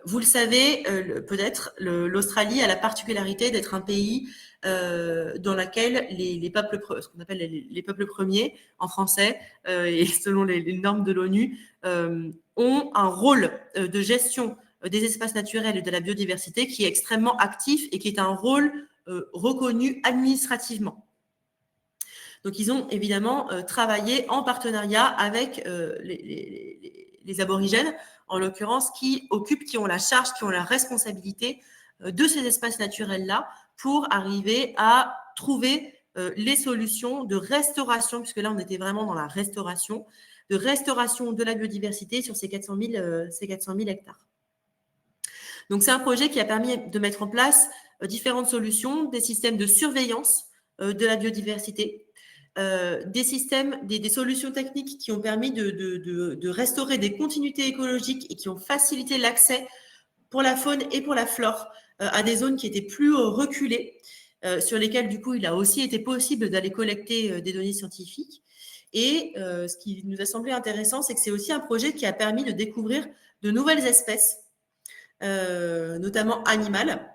Vous le savez, peut-être, l'Australie a la particularité d'être un pays dans lequel les peuples, ce qu'on appelle les peuples premiers en français, et selon les normes de l'ONU, ont un rôle de gestion des espaces naturels et de la biodiversité qui est extrêmement actif et qui est un rôle reconnu administrativement. Donc, ils ont évidemment travaillé en partenariat avec les aborigènes, en l'occurrence, qui ont la charge, qui ont la responsabilité de ces espaces naturels-là pour arriver à trouver les solutions de restauration, puisque là, on était vraiment dans la restauration, de la biodiversité sur ces 400 000 hectares. Donc, c'est un projet qui a permis de mettre en place différentes solutions, des systèmes de surveillance de la biodiversité, des solutions techniques qui ont permis de restaurer des continuités écologiques et qui ont facilité l'accès pour la faune et pour la flore à des zones qui étaient plus reculées, sur lesquelles, du coup, il a aussi été possible d'aller collecter des données scientifiques. Et ce qui nous a semblé intéressant, c'est que c'est aussi un projet qui a permis de découvrir de nouvelles espèces, notamment animales,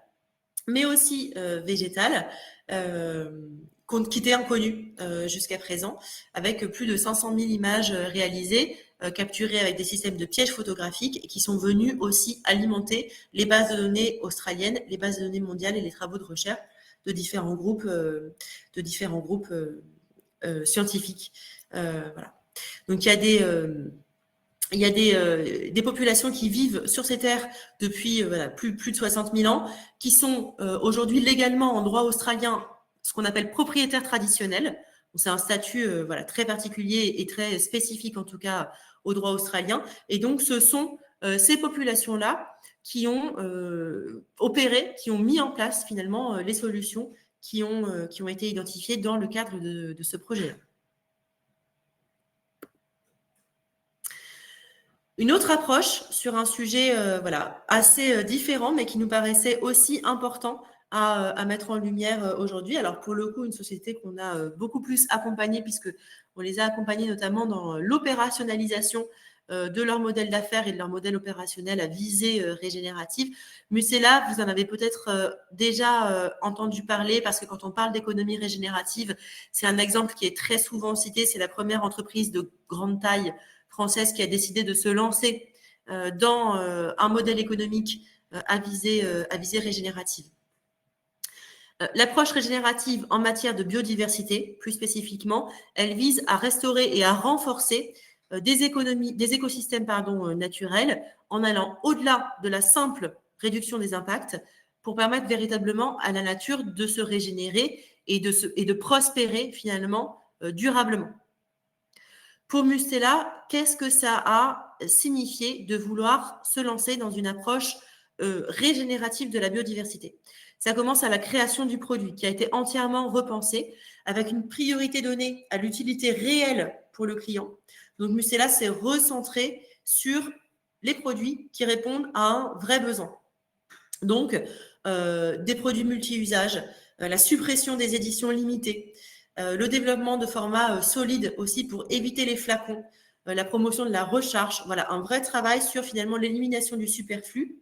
mais aussi végétales, qui étaient inconnues jusqu'à présent, avec plus de 500 000 images réalisées, capturées avec des systèmes de pièges photographiques et qui sont venus aussi alimenter les bases de données australiennes, les bases de données mondiales et les travaux de recherche de différents groupes scientifiques. Voilà. Donc, il y a des populations qui vivent sur ces terres depuis plus de 60 000 ans, qui sont aujourd'hui légalement en droit australien ce qu'on appelle propriétaires traditionnels. C'est un statut très particulier et très spécifique, en tout cas, au droit australien. Et donc, ce sont ces populations-là qui ont opéré, qui ont mis en place, finalement, les solutions qui ont été identifiées dans le cadre de ce projet-là. Une autre approche sur un sujet assez différent, mais qui nous paraissait aussi important à mettre en lumière aujourd'hui. Alors, pour le coup, une société qu'on a beaucoup plus accompagnée, puisqu'on les a accompagnés notamment dans l'opérationnalisation de leur modèle d'affaires et de leur modèle opérationnel à visée régénérative. Musella, vous en avez peut-être déjà entendu parler parce que quand on parle d'économie régénérative, c'est un exemple qui est très souvent cité. C'est la première entreprise de grande taille française qui a décidé de se lancer dans un modèle économique à visée régénérative. L'approche régénérative en matière de biodiversité, plus spécifiquement, elle vise à restaurer et à renforcer des écosystèmes naturels en allant au-delà de la simple réduction des impacts pour permettre véritablement à la nature de se régénérer et de prospérer finalement durablement. Pour Mustela, qu'est-ce que ça a signifié de vouloir se lancer dans une approche régénérative de la biodiversité? Ça commence à la création du produit qui a été entièrement repensé avec une priorité donnée à l'utilité réelle pour le client. Donc, Mustela s'est recentré sur les produits qui répondent à un vrai besoin. Donc, des produits multi-usages, la suppression des éditions limitées, le développement de formats solides aussi pour éviter les flacons, la promotion de la recharge. Voilà, un vrai travail sur finalement l'élimination du superflu.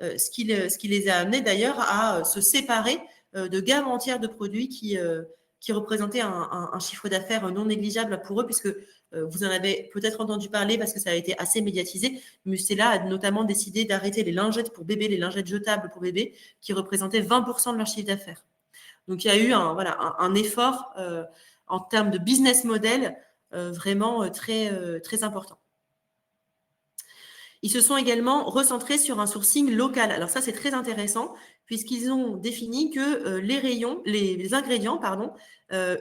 Ce qui les a amenés d'ailleurs à se séparer de gammes entières de produits qui représentaient un chiffre d'affaires non négligeable pour eux, puisque vous en avez peut-être entendu parler parce que ça a été assez médiatisé. Mustela a notamment décidé d'arrêter les lingettes pour bébés, les lingettes jetables pour bébés, qui représentaient 20% de leur chiffre d'affaires. Donc il y a eu un effort en termes de business model vraiment très important. Ils se sont également recentrés sur un sourcing local. Alors ça, c'est très intéressant puisqu'ils ont défini que les ingrédients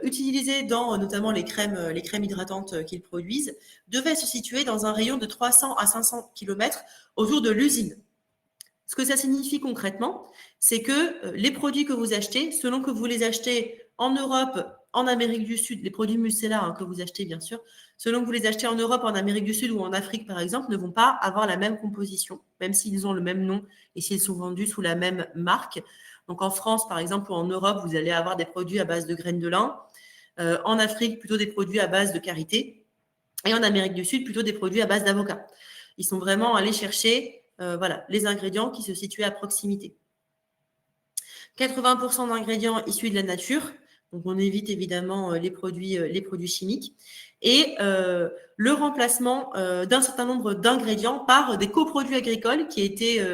utilisés dans notamment les crèmes hydratantes qu'ils produisent devaient se situer dans un rayon de 300 à 500 km autour de l'usine. Ce que ça signifie concrètement, c'est que les produits que vous achetez, selon que vous les achetez en Europe, en Amérique du Sud, les produits Mustela que vous achetez bien sûr, selon que vous les achetez en Europe, en Amérique du Sud ou en Afrique par exemple, ne vont pas avoir la même composition, même s'ils ont le même nom et s'ils sont vendus sous la même marque. Donc en France par exemple ou en Europe, vous allez avoir des produits à base de graines de lin, en Afrique plutôt des produits à base de karité et en Amérique du Sud plutôt des produits à base d'avocat. Ils sont vraiment allés chercher les ingrédients qui se situaient à proximité. 80% d'ingrédients issus de la nature, donc on évite évidemment les produits chimiques, et le remplacement d'un certain nombre d'ingrédients par des coproduits agricoles qui étaient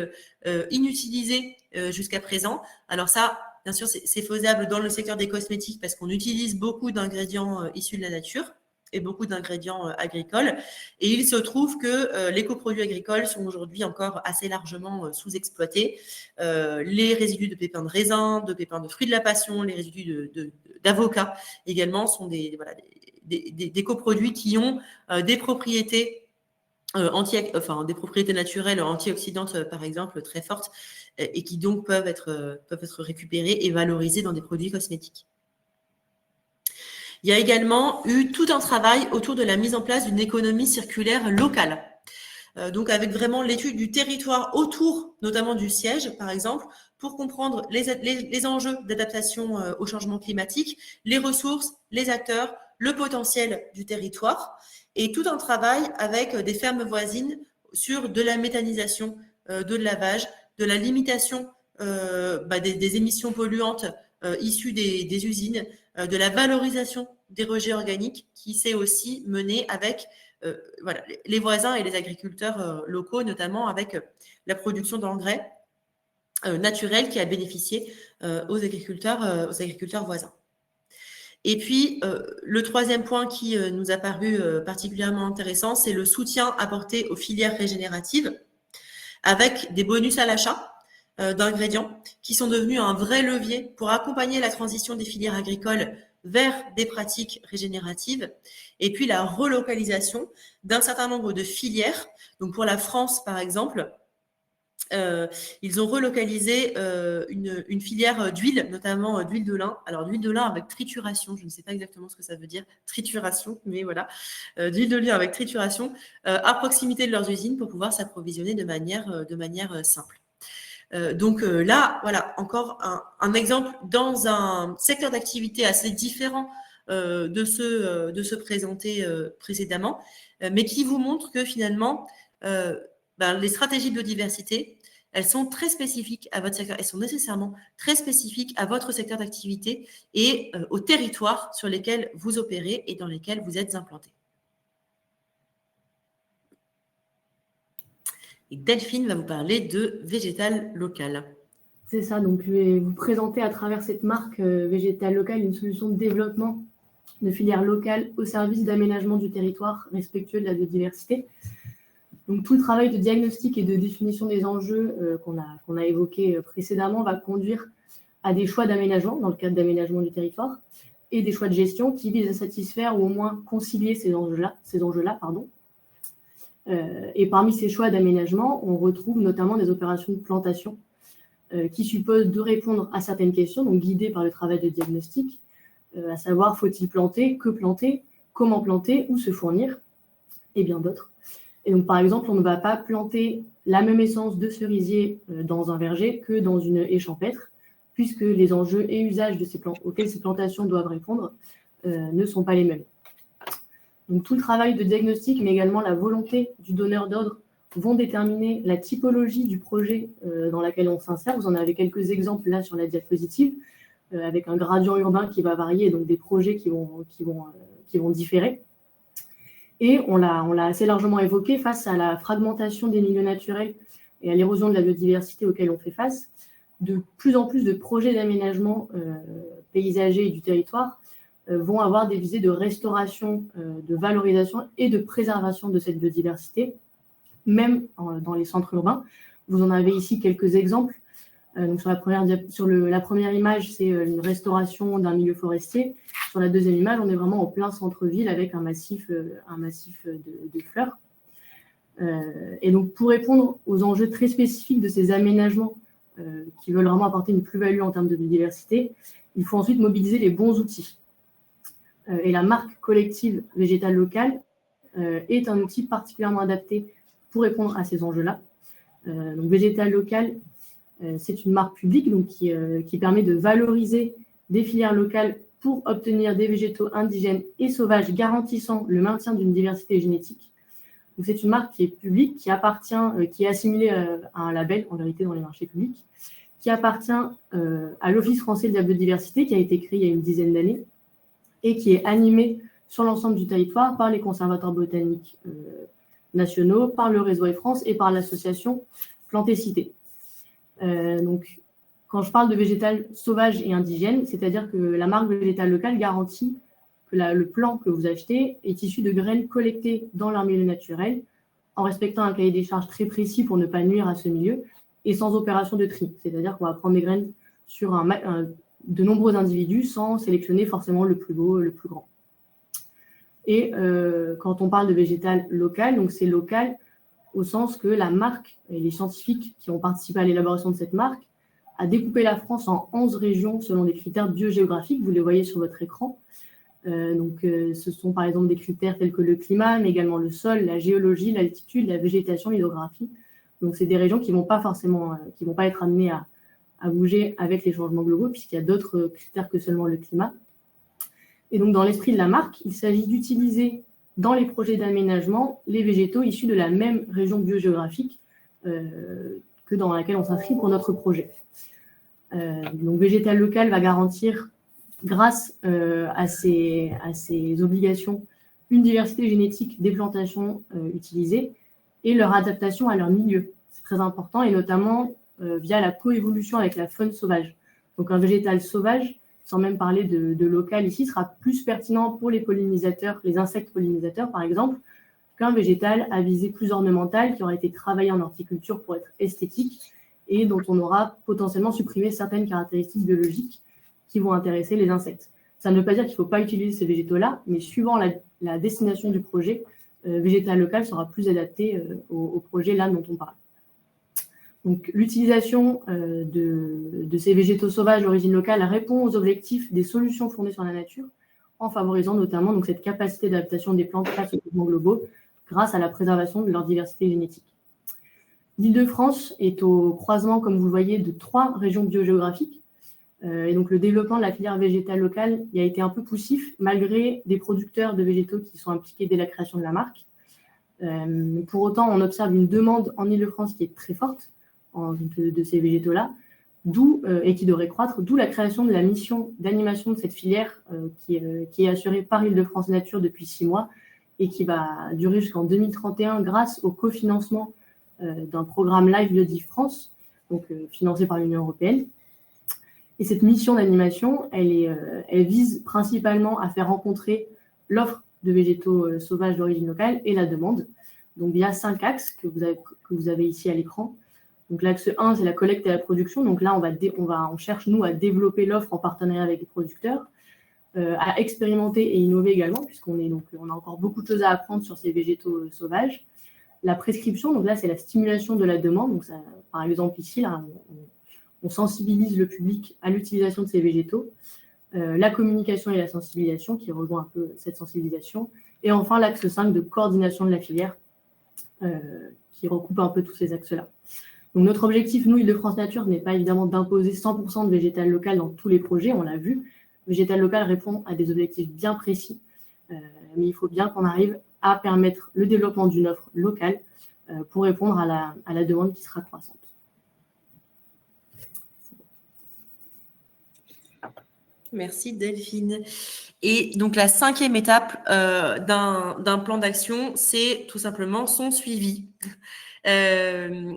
inutilisés jusqu'à présent. Alors ça, bien sûr, c'est faisable dans le secteur des cosmétiques parce qu'on utilise beaucoup d'ingrédients issus de la nature et beaucoup d'ingrédients agricoles. Et il se trouve que les coproduits agricoles sont aujourd'hui encore assez largement sous-exploités. Les résidus de pépins de raisin, de pépins de fruits de la passion, les résidus d'avocat également sont des coproduits qui ont des propriétés des propriétés naturelles antioxydantes par exemple très fortes et qui donc peuvent être récupérées et valorisées dans des produits cosmétiques. Il y a également eu tout un travail autour de la mise en place d'une économie circulaire locale. Donc avec vraiment l'étude du territoire autour, notamment du siège, par exemple, pour comprendre les enjeux d'adaptation au changement climatique, les ressources, les acteurs, le potentiel du territoire, et tout un travail avec des fermes voisines sur de la méthanisation, de lavage, de la limitation des émissions polluantes issues des usines, de la valorisation des rejets organiques qui s'est aussi menée avec les voisins et les agriculteurs locaux, notamment avec la production d'engrais naturels qui a bénéficié aux agriculteurs voisins. Et puis, le troisième point qui nous a paru particulièrement intéressant, c'est le soutien apporté aux filières régénératives avec des bonus à l'achat d'ingrédients qui sont devenus un vrai levier pour accompagner la transition des filières agricoles vers des pratiques régénératives, et puis la relocalisation d'un certain nombre de filières. Donc pour la France, par exemple, ils ont relocalisé une filière d'huile, notamment d'huile de lin. Alors d'huile de lin avec trituration, je ne sais pas exactement ce que ça veut dire, trituration, mais voilà, d'huile de lin avec trituration à proximité de leurs usines pour pouvoir s'approvisionner de manière simple. Donc là, voilà, encore un exemple dans un secteur d'activité assez différent de se présenter précédemment, mais qui vous montrent que finalement, les stratégies de biodiversité, elles sont très spécifiques à votre secteur, elles sont nécessairement très spécifiques à votre secteur d'activité et au territoire sur lesquels vous opérez et dans lesquels vous êtes implantés. Et Delphine va vous parler de végétal local. C'est ça, donc je vais vous présenter à travers cette marque végétal local une solution de développement de filières locales au service d'aménagement du territoire respectueux de la biodiversité. Donc tout le travail de diagnostic et de définition des enjeux qu'on a évoqué précédemment va conduire à des choix d'aménagement dans le cadre d'aménagement du territoire et des choix de gestion qui visent à satisfaire ou au moins concilier ces enjeux-là. Et parmi ces choix d'aménagement, on retrouve notamment des opérations de plantation qui supposent de répondre à certaines questions, donc guidées par le travail de diagnostic, à savoir faut-il planter, que planter, comment planter, où se fournir, et bien d'autres. Et donc par exemple, on ne va pas planter la même essence de cerisier dans un verger que dans une haie champêtre, puisque les enjeux et usages auxquels ces plantations doivent répondre ne sont pas les mêmes. Donc tout le travail de diagnostic, mais également la volonté du donneur d'ordre vont déterminer la typologie du projet dans laquelle on s'insère. Vous en avez quelques exemples là sur la diapositive, avec un gradient urbain qui va varier, donc des projets qui vont différer. Et on l'a assez largement évoqué, face à la fragmentation des milieux naturels et à l'érosion de la biodiversité auquel on fait face, de plus en plus de projets d'aménagement paysager et du territoire vont avoir des visées de restauration, de valorisation et de préservation de cette biodiversité, même dans les centres urbains. Vous en avez ici quelques exemples. Donc sur la première image, c'est une restauration d'un milieu forestier. Sur la deuxième image, on est vraiment en plein centre-ville avec un massif de fleurs. Et donc pour répondre aux enjeux très spécifiques de ces aménagements qui veulent vraiment apporter une plus-value en termes de biodiversité, il faut ensuite mobiliser les bons outils. Et la marque collective végétale locale est un outil particulièrement adapté pour répondre à ces enjeux-là. Donc végétal local, c'est une marque publique donc, qui permet de valoriser des filières locales pour obtenir des végétaux indigènes et sauvages garantissant le maintien d'une diversité génétique. Donc, c'est une marque qui est publique, qui est assimilée à un label, en vérité, dans les marchés publics, qui appartient à l'Office français de la biodiversité, qui a été créé il y a une dizaine d'années, et qui est animé sur l'ensemble du territoire par les conservateurs botaniques nationaux, par le réseau E-France et par l'association Plantécité. Donc, quand je parle de végétal sauvage et indigène, c'est-à-dire que la marque végétale locale garantit que le plant que vous achetez est issu de graines collectées dans leur milieu naturel, en respectant un cahier des charges très précis pour ne pas nuire à ce milieu, et sans opération de tri. C'est-à-dire qu'on va prendre des graines sur de nombreux individus sans sélectionner forcément le plus beau, le plus grand. Et quand on parle de végétal local, donc c'est local au sens que la marque et les scientifiques qui ont participé à l'élaboration de cette marque a découpé la France en 11 régions selon des critères biogéographiques, vous les voyez sur votre écran. Ce sont par exemple des critères tels que le climat, mais également le sol, la géologie, l'altitude, la végétation, l'hydrographie. Donc c'est des régions qui ne vont pas être amenées à bouger avec les changements globaux, puisqu'il y a d'autres critères que seulement le climat. Et donc dans l'esprit de la marque, il s'agit d'utiliser dans les projets d'aménagement les végétaux issus de la même région biogéographique que dans laquelle on s'inscrit pour notre projet. Donc végétal local va garantir, grâce à ces obligations, une diversité génétique des plantations utilisées et leur adaptation à leur milieu. C'est très important, et notamment via la coévolution avec la faune sauvage. Donc un végétal sauvage, sans même parler de local ici, sera plus pertinent pour les pollinisateurs, les insectes pollinisateurs par exemple, qu'un végétal à visée plus ornementale qui aura été travaillé en horticulture pour être esthétique et dont on aura potentiellement supprimé certaines caractéristiques biologiques qui vont intéresser les insectes. Ça ne veut pas dire qu'il ne faut pas utiliser ces végétaux-là, mais suivant la destination du projet, végétal local sera plus adapté au projet là dont on parle. Donc, l'utilisation de ces végétaux sauvages d'origine locale répond aux objectifs des solutions fondées sur la nature, en favorisant notamment donc, cette capacité d'adaptation des plantes face aux mouvements globaux grâce à la préservation de leur diversité génétique. L'Île-de-France est au croisement, comme vous le voyez, de 3 régions biogéographiques. Et donc, le développement de la filière végétale locale, il a été un peu poussif, malgré des producteurs de végétaux qui sont impliqués dès la création de la marque. Pour autant, on observe une demande en Île-de-France qui est très forte de ces végétaux-là, et qui devrait croître, d'où la création de la mission d'animation de cette filière qui est assurée par Île-de-France Nature depuis 6 mois et qui va durer jusqu'en 2031 grâce au cofinancement d'un programme Live Biodive France, donc financé par l'Union européenne. Et cette mission d'animation, elle vise principalement à faire rencontrer l'offre de végétaux sauvages d'origine locale et la demande. Donc, il y a 5 axes que vous avez ici à l'écran. Donc, l'axe 1, c'est la collecte et la production. Donc là, on cherche, nous, à développer l'offre en partenariat avec les producteurs, à expérimenter et innover également, puisqu'on a encore beaucoup de choses à apprendre sur ces végétaux sauvages. La prescription, donc là, c'est la stimulation de la demande. Donc, ça, par exemple, ici, là, on sensibilise le public à l'utilisation de ces végétaux. La communication et la sensibilisation, qui rejoint un peu cette sensibilisation. Et enfin, l'axe 5 de coordination de la filière, qui recoupe un peu tous ces axes-là. Donc, notre objectif, nous, Île-de-France Nature, n'est pas évidemment d'imposer 100% de végétal local dans tous les projets, on l'a vu. Végétal local répond à des objectifs bien précis, mais il faut bien qu'on arrive à permettre le développement d'une offre locale pour répondre à la demande qui sera croissante. Merci Delphine. Et donc la 5e étape d'un plan d'action, c'est tout simplement son suivi.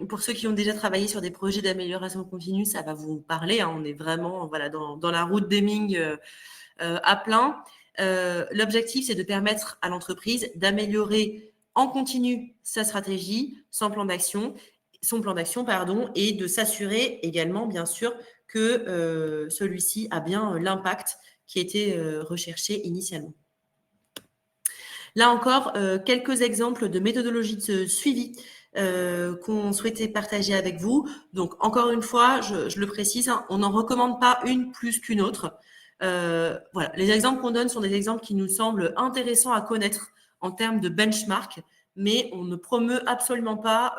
Pour ceux qui ont déjà travaillé sur des projets d'amélioration continue, ça va vous parler. Hein, on est vraiment dans la route d'Hemming à plein. L'objectif, c'est de permettre à l'entreprise d'améliorer en continu sa stratégie, son plan d'action, et de s'assurer également, bien sûr, que celui-ci a bien l'impact qui était recherché initialement. Là encore, quelques exemples de méthodologies de suivi qu'on souhaitait partager avec vous. Donc, encore une fois, je le précise, hein, on n'en recommande pas une plus qu'une autre. Voilà, les exemples qu'on donne sont des exemples qui nous semblent intéressants à connaître en termes de benchmark, mais on ne promeut absolument pas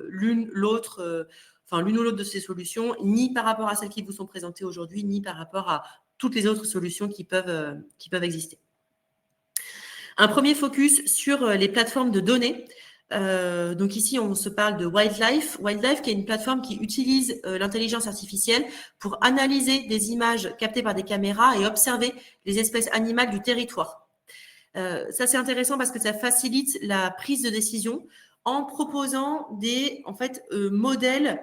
l'une ou l'autre de ces solutions, ni par rapport à celles qui vous sont présentées aujourd'hui, ni par rapport à toutes les autres solutions qui peuvent exister. Un premier focus sur les plateformes de données. Donc ici, on se parle de Wildlife. Wildlife, qui est une plateforme qui utilise l'intelligence artificielle pour analyser des images captées par des caméras et observer les espèces animales du territoire. Ça, c'est intéressant parce que ça facilite la prise de décision en proposant des modèles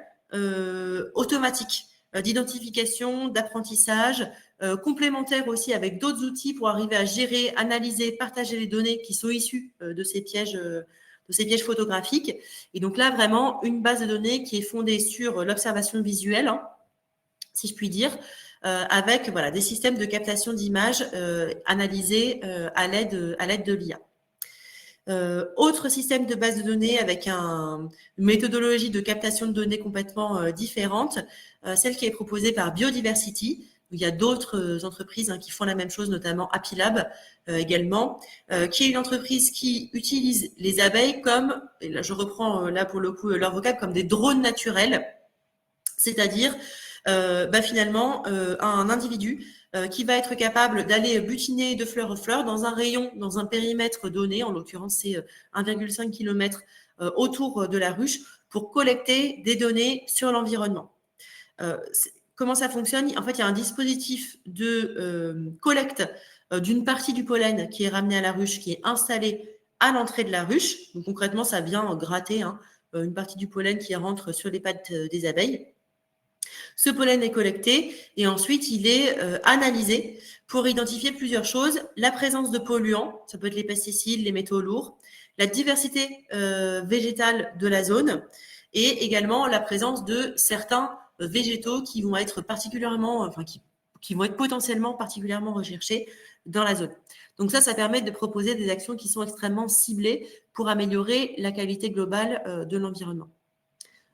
automatiques d'identification, d'apprentissage, complémentaires aussi avec d'autres outils pour arriver à gérer, analyser, partager les données qui sont issues de ces pièges photographiques. Et donc là, vraiment, une base de données qui est fondée sur l'observation visuelle, hein, si je puis dire, avec des systèmes de captation d'images analysés à l'aide de l'IA. Autre système de base de données avec une méthodologie de captation de données complètement différente, celle qui est proposée par Biodiversity. Il y a d'autres entreprises qui font la même chose, notamment Apilab également, qui est une entreprise qui utilise les abeilles comme, et là je reprends là pour le coup leur vocable, comme des drones naturels, c'est-à-dire finalement un individu qui va être capable d'aller butiner de fleur en fleur dans un rayon, dans un périmètre donné, en l'occurrence c'est 1,5 km autour de la ruche, pour collecter des données sur l'environnement. Comment ça fonctionne? En fait, il y a un dispositif de collecte d'une partie du pollen qui est ramené à la ruche, qui est installé à l'entrée de la ruche. Donc concrètement, ça vient gratter une partie du pollen qui rentre sur les pattes des abeilles. Ce pollen est collecté et ensuite il est analysé pour identifier plusieurs choses. La présence de polluants, ça peut être les pesticides, les métaux lourds, la diversité végétale de la zone et également la présence de certains végétaux qui vont être qui vont être potentiellement particulièrement recherchés dans la zone. Donc ça permet de proposer des actions qui sont extrêmement ciblées pour améliorer la qualité globale de l'environnement.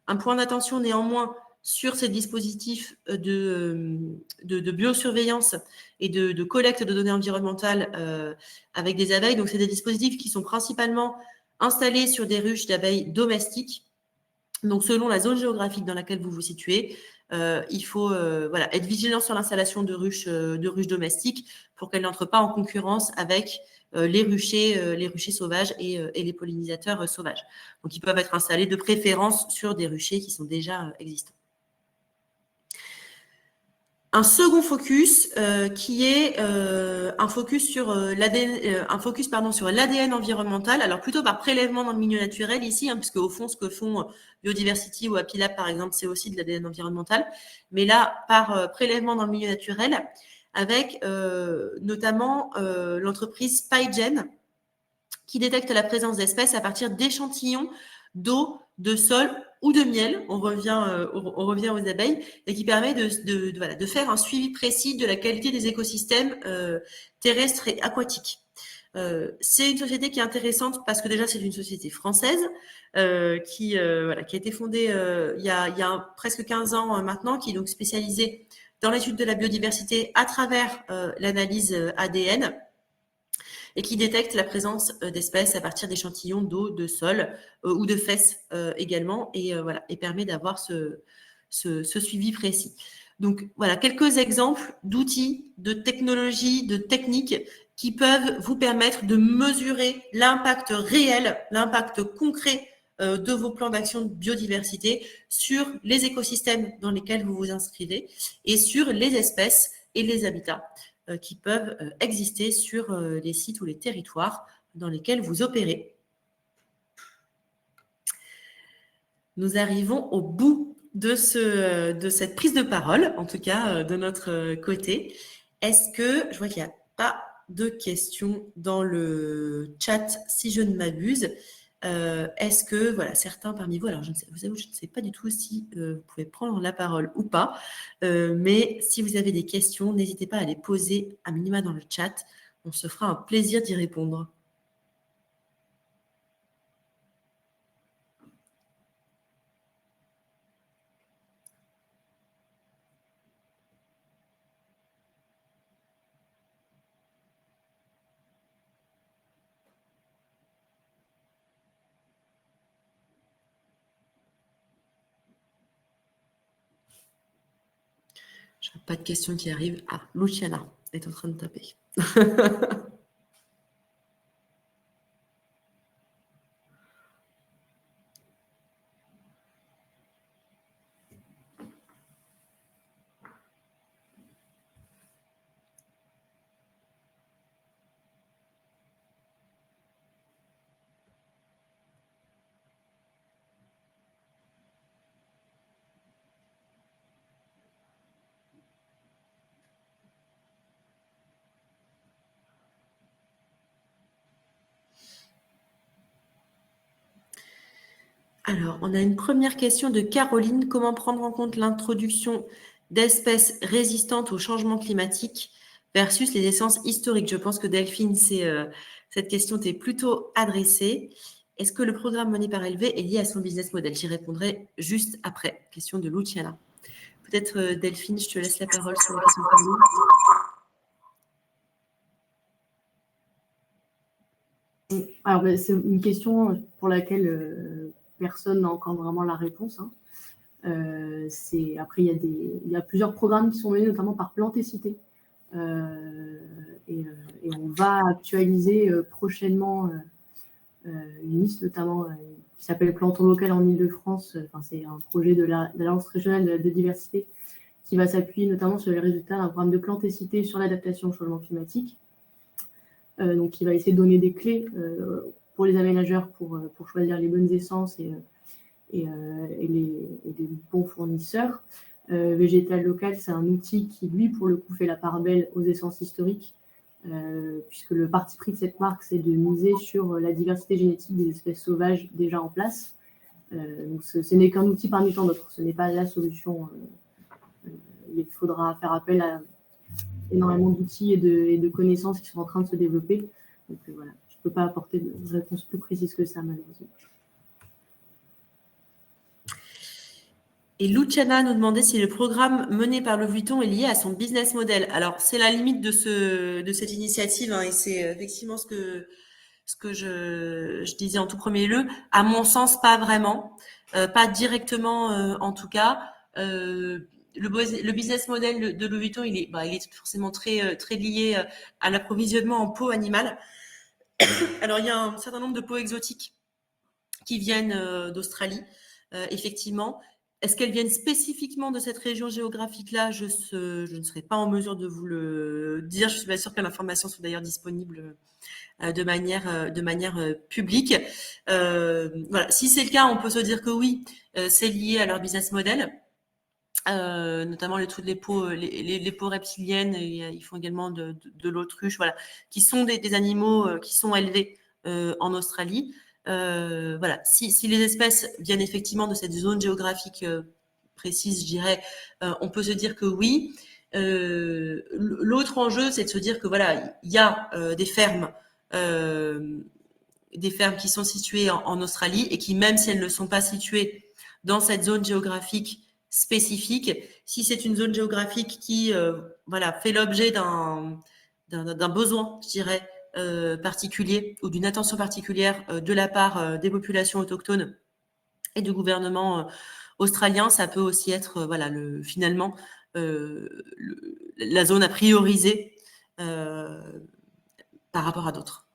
Un point d'attention néanmoins sur ces dispositifs de biosurveillance et de collecte de données environnementales avec des abeilles. Donc, c'est des dispositifs qui sont principalement installés sur des ruches d'abeilles domestiques. Donc, selon la zone géographique dans laquelle vous vous situez, il faut être vigilant sur l'installation de ruches domestiques pour qu'elles n'entrent pas en concurrence avec les ruchers sauvages et les pollinisateurs sauvages. Donc, ils peuvent être installés de préférence sur des ruchers qui sont déjà existants. Un second focus qui est un focus sur l'ADN environnemental, alors plutôt par prélèvement dans le milieu naturel ici, puisque au fond ce que font Biodiversity ou Happy Lab par exemple, c'est aussi de l'ADN environnemental, mais là par prélèvement dans le milieu naturel, avec notamment l'entreprise PyGen qui détecte la présence d'espèces à partir d'échantillons d'eau, de sol ou de miel, on revient aux abeilles, et qui permet de faire un suivi précis de la qualité des écosystèmes terrestres et aquatiques. C'est une société qui est intéressante parce que déjà c'est une société française qui a été fondée il y a presque 15 ans maintenant, qui est donc spécialisée dans l'étude de la biodiversité à travers l'analyse ADN, et qui détecte la présence d'espèces à partir d'échantillons d'eau, de sol ou de fesses également, et permet d'avoir ce suivi précis. Donc voilà, quelques exemples d'outils, de technologies, de techniques qui peuvent vous permettre de mesurer l'impact réel, l'impact concret de vos plans d'action de biodiversité sur les écosystèmes dans lesquels vous vous inscrivez et sur les espèces et les habitats qui peuvent exister sur les sites ou les territoires dans lesquels vous opérez. Nous arrivons au bout de cette prise de parole, en tout cas de notre côté. Est-ce que, je vois qu'il n'y a pas de questions dans le chat, si je ne m'abuse. Est-ce que, certains parmi vous, alors je ne sais pas du tout si vous pouvez prendre la parole ou pas, mais si vous avez des questions, n'hésitez pas à les poser à minima dans le chat. On se fera un plaisir d'y répondre. Je n'ai pas de questions qui arrivent. Ah, Luciana est en train de taper. Alors, on a une première question de Caroline. Comment prendre en compte l'introduction d'espèces résistantes au changement climatique versus les essences historiques? Je pense que Delphine, cette question t'est plutôt adressée. Est-ce que le programme mené par Elevée est lié à son business model? J'y répondrai juste après. Question de Luciana. Peut-être Delphine, je te laisse la parole sur la question de Caroline. Alors, c'est une question pour laquelle personne n'a encore vraiment la réponse. Après, il y a plusieurs programmes qui sont menés, notamment par Plantécité. Et on va actualiser prochainement une liste, notamment qui s'appelle Planton local en Île-de-France. C'est un projet de l'Alliance régionale de diversité qui va s'appuyer notamment sur les résultats d'un programme de Plantécité sur l'adaptation au changement climatique. Donc, qui va essayer de donner des clés pour les aménageurs pour choisir les bonnes essences et les bons fournisseurs. Végétal local, c'est un outil qui, lui, pour le coup, fait la part belle aux essences historiques, puisque le parti pris de cette marque, c'est de miser sur la diversité génétique des espèces sauvages déjà en place. Donc ce n'est qu'un outil parmi tant d'autres, ce n'est pas la solution. Il faudra faire appel à énormément d'outils et de connaissances qui sont en train de se développer. Donc voilà, je ne peux pas apporter de réponse plus précise que ça, malheureusement. Et Luciana nous demandait si le programme mené par le Vuitton est lié à son business model. Alors, c'est la limite de cette initiative, et c'est effectivement ce que je disais en tout premier lieu. À mon sens, pas vraiment, pas directement en tout cas. le business model de Louis Vuitton, il est forcément très, très lié à l'approvisionnement en peau animale. Alors, il y a un certain nombre de peaux exotiques qui viennent d'Australie, effectivement. Est-ce qu'elles viennent spécifiquement de cette région géographique-là? Je ne serai pas en mesure de vous le dire. Je suis pas sûre que l'information soit d'ailleurs disponible de manière publique. Voilà. Si c'est le cas, on peut se dire que oui, c'est lié à leur business model. Notamment toutes les peaux reptiliennes, ils font également de l'autruche, voilà, qui sont des animaux qui sont élevés en Australie. Voilà, si les espèces viennent effectivement de cette zone géographique précise, je dirais, on peut se dire que oui. L'autre enjeu, c'est de se dire que voilà, il y a des fermes qui sont situées en Australie et qui, même si elles ne sont pas situées dans cette zone géographique spécifique, si c'est une zone géographique qui voilà, fait l'objet d'un besoin, je dirais, particulier ou d'une attention particulière de la part des populations autochtones et du gouvernement australien, ça peut aussi être voilà, finalement la zone à prioriser par rapport à d'autres.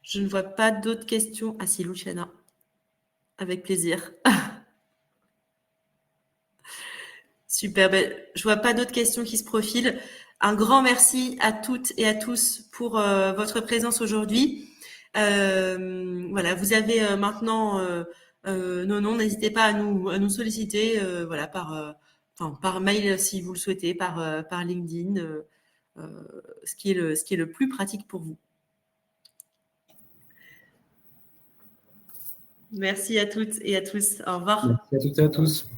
Je ne vois pas d'autres questions. Ah si, Luciana. Avec plaisir. Super. Ben, je vois pas d'autres questions qui se profilent. Un grand merci à toutes et à tous pour votre présence aujourd'hui. Voilà, vous avez maintenant nos noms. N'hésitez pas à nous solliciter voilà, par mail si vous le souhaitez, par LinkedIn, ce qui est le plus pratique pour vous. Merci à toutes et à tous. Au revoir. Merci à toutes et à tous.